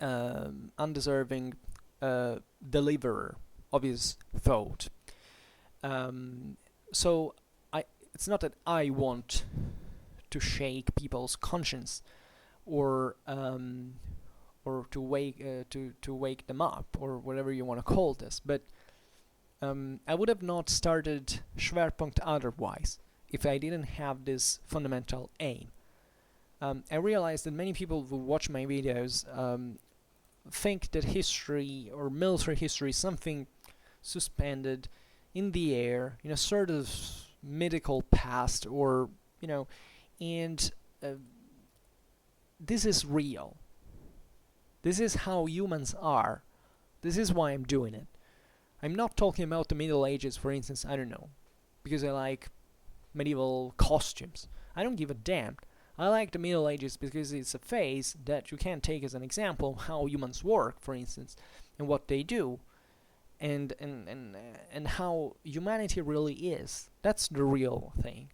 undeserving deliverer of his thought. So it's not that I want to shake people's conscience, or to wake them up, or whatever you want to call this, but I would have not started Schwerpunkt otherwise if I didn't have this fundamental aim. I realized that many people who watch my videos think that history or military history is something suspended in the air, in a sort of mythical past, or and this is real. This is how humans are. This is why I'm doing it. I'm not talking about the Middle Ages, for instance, I don't know, because I like medieval costumes. I don't give a damn. I like the Middle Ages because it's a phase that you can take as an example of how humans work, for instance, and what they do, and how humanity really is. That's the real thing.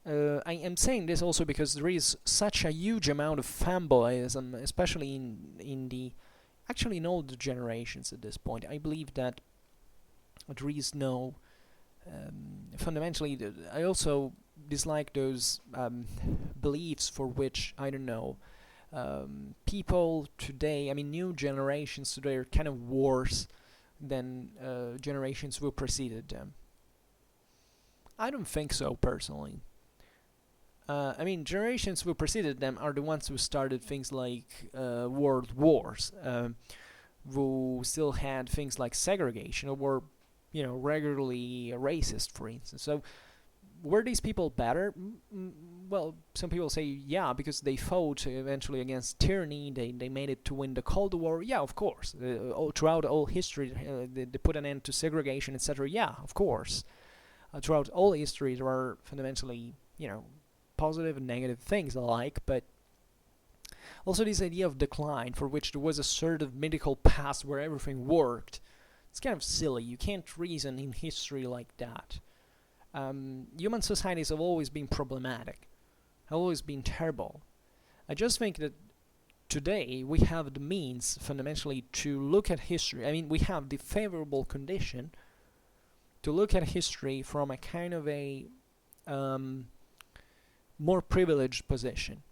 I am saying this also because there is such a huge amount of fanboyism, especially in all the generations at this point. I believe that there is no, fundamentally, I also dislike those beliefs for which, I don't know, people today, new generations today are kind of worse than generations who preceded them. I don't think so, personally. Generations who preceded them are the ones who started things like world wars, who still had things like segregation, or were, regularly racist, for instance. So, were these people better? Well, some people say, yeah, because they fought eventually against tyranny, they made it to win the Cold War. Yeah, of course. Throughout all history, they put an end to segregation, etc. Yeah, of course. Throughout all history, there are fundamentally, positive and negative things alike, but also this idea of decline, for which there was a sort of mythical past where everything worked. It's kind of silly. You can't reason in history like that. Human societies have always been problematic, have always been terrible. I just think that today we have the means, fundamentally, to look at history. We have the favorable condition to look at history from a kind of a more privileged position,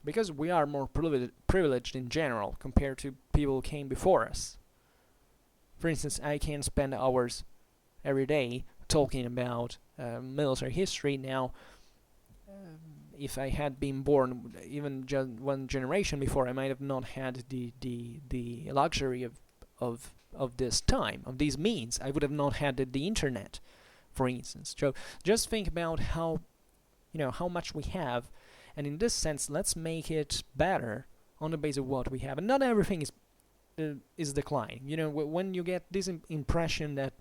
because we are more privileged in general compared to people who came before us. For instance, I can spend hours every day talking about military history. Now, if I had been born even just one generation before, I might have not had the luxury of this time, of these means. I would have not had the internet, for instance. So just think about how much we have, and in this sense, let's make it better on the basis of what we have. And not everything is declining. When you get this impression that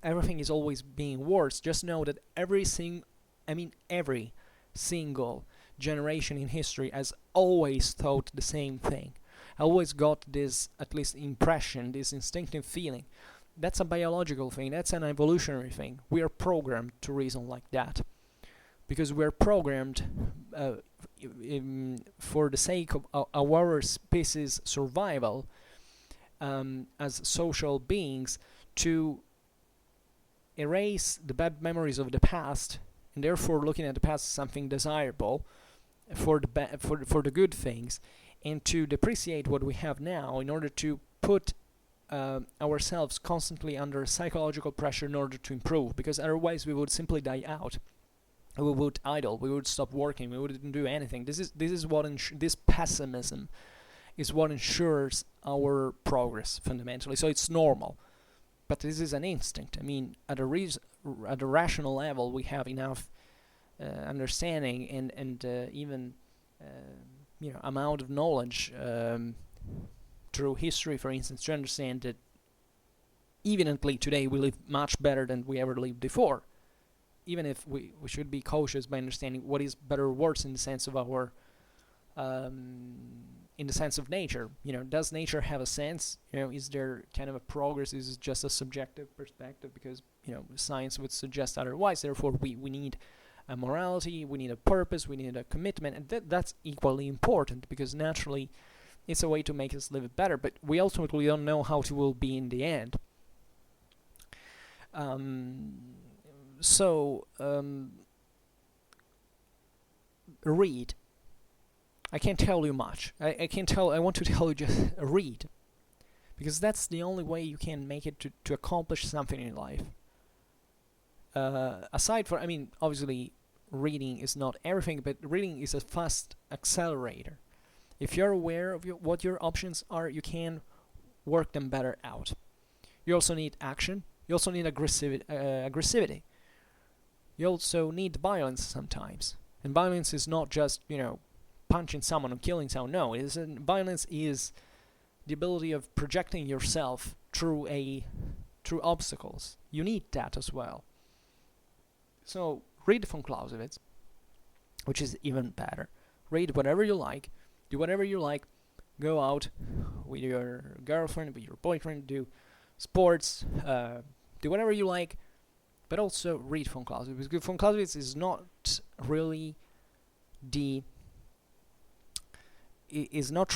everything is always being worse, just know that every single generation in history has always thought the same thing. Always got this, at least, impression, this instinctive feeling. That's a biological thing. That's an evolutionary thing. We are programmed to reason like that, because we're programmed for the sake of our species' survival as social beings, to erase the bad memories of the past, and therefore looking at the past as something desirable for the good things, and to depreciate what we have now in order to put ourselves constantly under psychological pressure in order to improve, because otherwise we would simply die out. We would idle. We would stop working. We wouldn't do anything. This is what this pessimism is what ensures our progress, fundamentally. So it's normal. but this is an instinct. I mean, at a rational level, we have enough understanding and even amount of knowledge through history, for instance, to understand that evidently today we live much better than we ever lived before. Even if we should be cautious by understanding what is better or worse in the sense of our in the sense of nature. Does nature have a sense? Is there kind of a progress? Is it just a subjective perspective? Because science would suggest otherwise. Therefore, we need a morality, we need a purpose, we need a commitment, and that's equally important, because naturally it's a way to make us live better, but we ultimately don't know how it will be in the end. Read. I can't tell you much. I want to tell you just read, because that's the only way you can make it to accomplish something in life. Aside from, obviously reading is not everything, but reading is a fast accelerator. If you're aware of what your options are, you can work them better out. You also need action. You also need aggressivity. You also need violence sometimes. And violence is not just, punching someone or killing someone. No, violence is the ability of projecting yourself through obstacles. You need that as well. So read Von Clausewitz, which is even better. Read whatever you like, do whatever you like, go out with your girlfriend, with your boyfriend, do sports, do whatever you like, but also read Von Clausewitz, because Von Clausewitz is not really it's not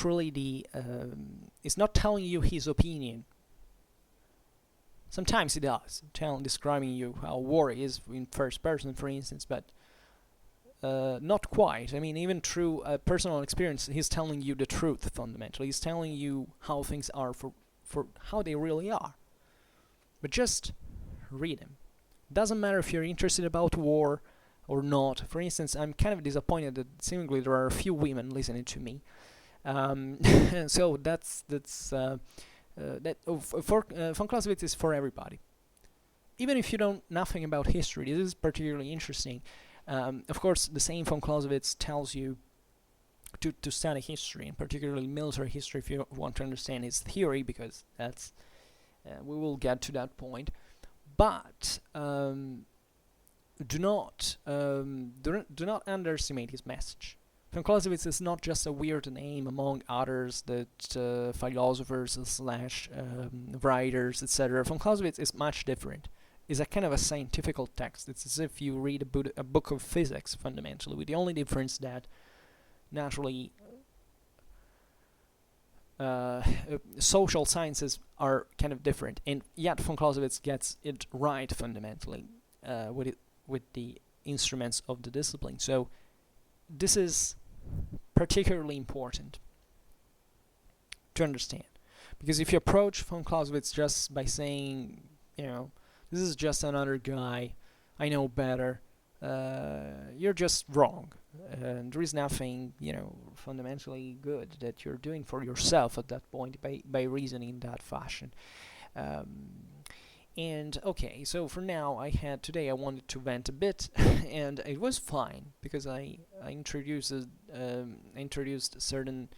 telling you his opinion. Sometimes he does, describing you how war is in first person, for instance, but not quite. Even through personal experience, he's telling you the truth fundamentally. He's telling you how things are for how they really are. But just read him. Doesn't matter if you're interested about war or not. For instance, I'm kind of disappointed that seemingly there are a few women listening to me. So Von Clausewitz is for everybody. Even if you know nothing about history, this is particularly interesting. Of course, the same Von Clausewitz tells you to study history, and particularly military history, if you want to understand his theory, because that's we will get to that point. But do not underestimate his message. Von Clausewitz is not just a weird name among others that philosophers / writers, etc. Von Clausewitz is much different. It's a kind of a scientific text. It's as if you read a book of physics, fundamentally, with the only difference that naturally social sciences are kind of different, and yet Von Clausewitz gets it right fundamentally with the instruments of the discipline. So this is particularly important to understand, because if you approach Von Clausewitz just by saying, this is just another guy, I know better, you're just wrong. And there is nothing, fundamentally good that you're doing for yourself at that point by reasoning in that fashion. And okay, so for now, I wanted to vent a bit, and it was fine because I introduced certain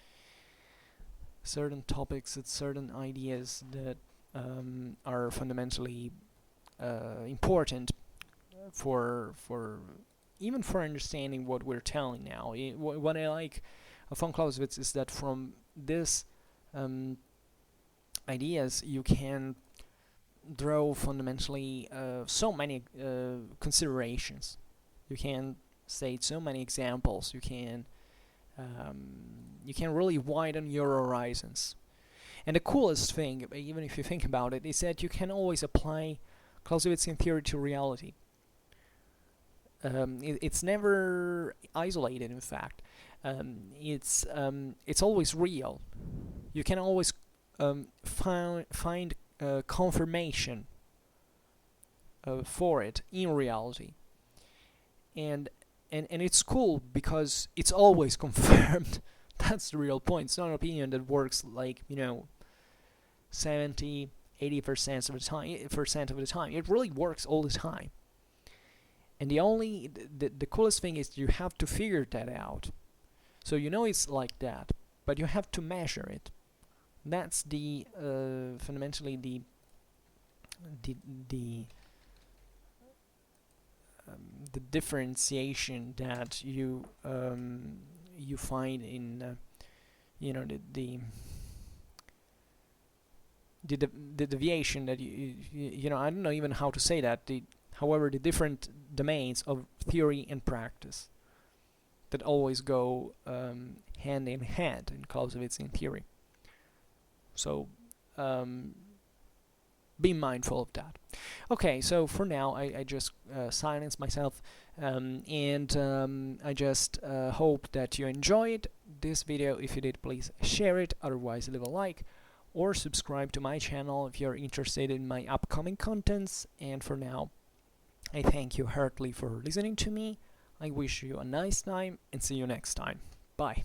topics and certain ideas that are fundamentally important for even for understanding what we're telling now. What I like of Von Clausewitz is that from this ideas you can draw fundamentally so many considerations. You can state so many examples. You can really widen your horizons. And the coolest thing, even if you think about it, is that you can always apply Clausewitzian theory to reality. It's never isolated, in fact. It's always real. You can always find confirmation for it in reality. And it's cool because it's always confirmed. That's the real point. It's not an opinion that works like, 70, 80% of the time. It really works all the time. And the coolest thing is you have to figure that out. So you know it's like that, but you have to measure it. That's the fundamentally the differentiation that you find in the deviation that you know, I don't know even how to say that, however, the different domains of theory and practice that always go hand in hand in Clausewitzian theory. So be mindful of that. Okay, so for now I just silence myself, and I just hope that you enjoyed this video. If you did, please share it, otherwise leave a like or subscribe to my channel if you're interested in my upcoming contents. And for now, I thank you heartily for listening to me. I wish you a nice time and see you next time. Bye.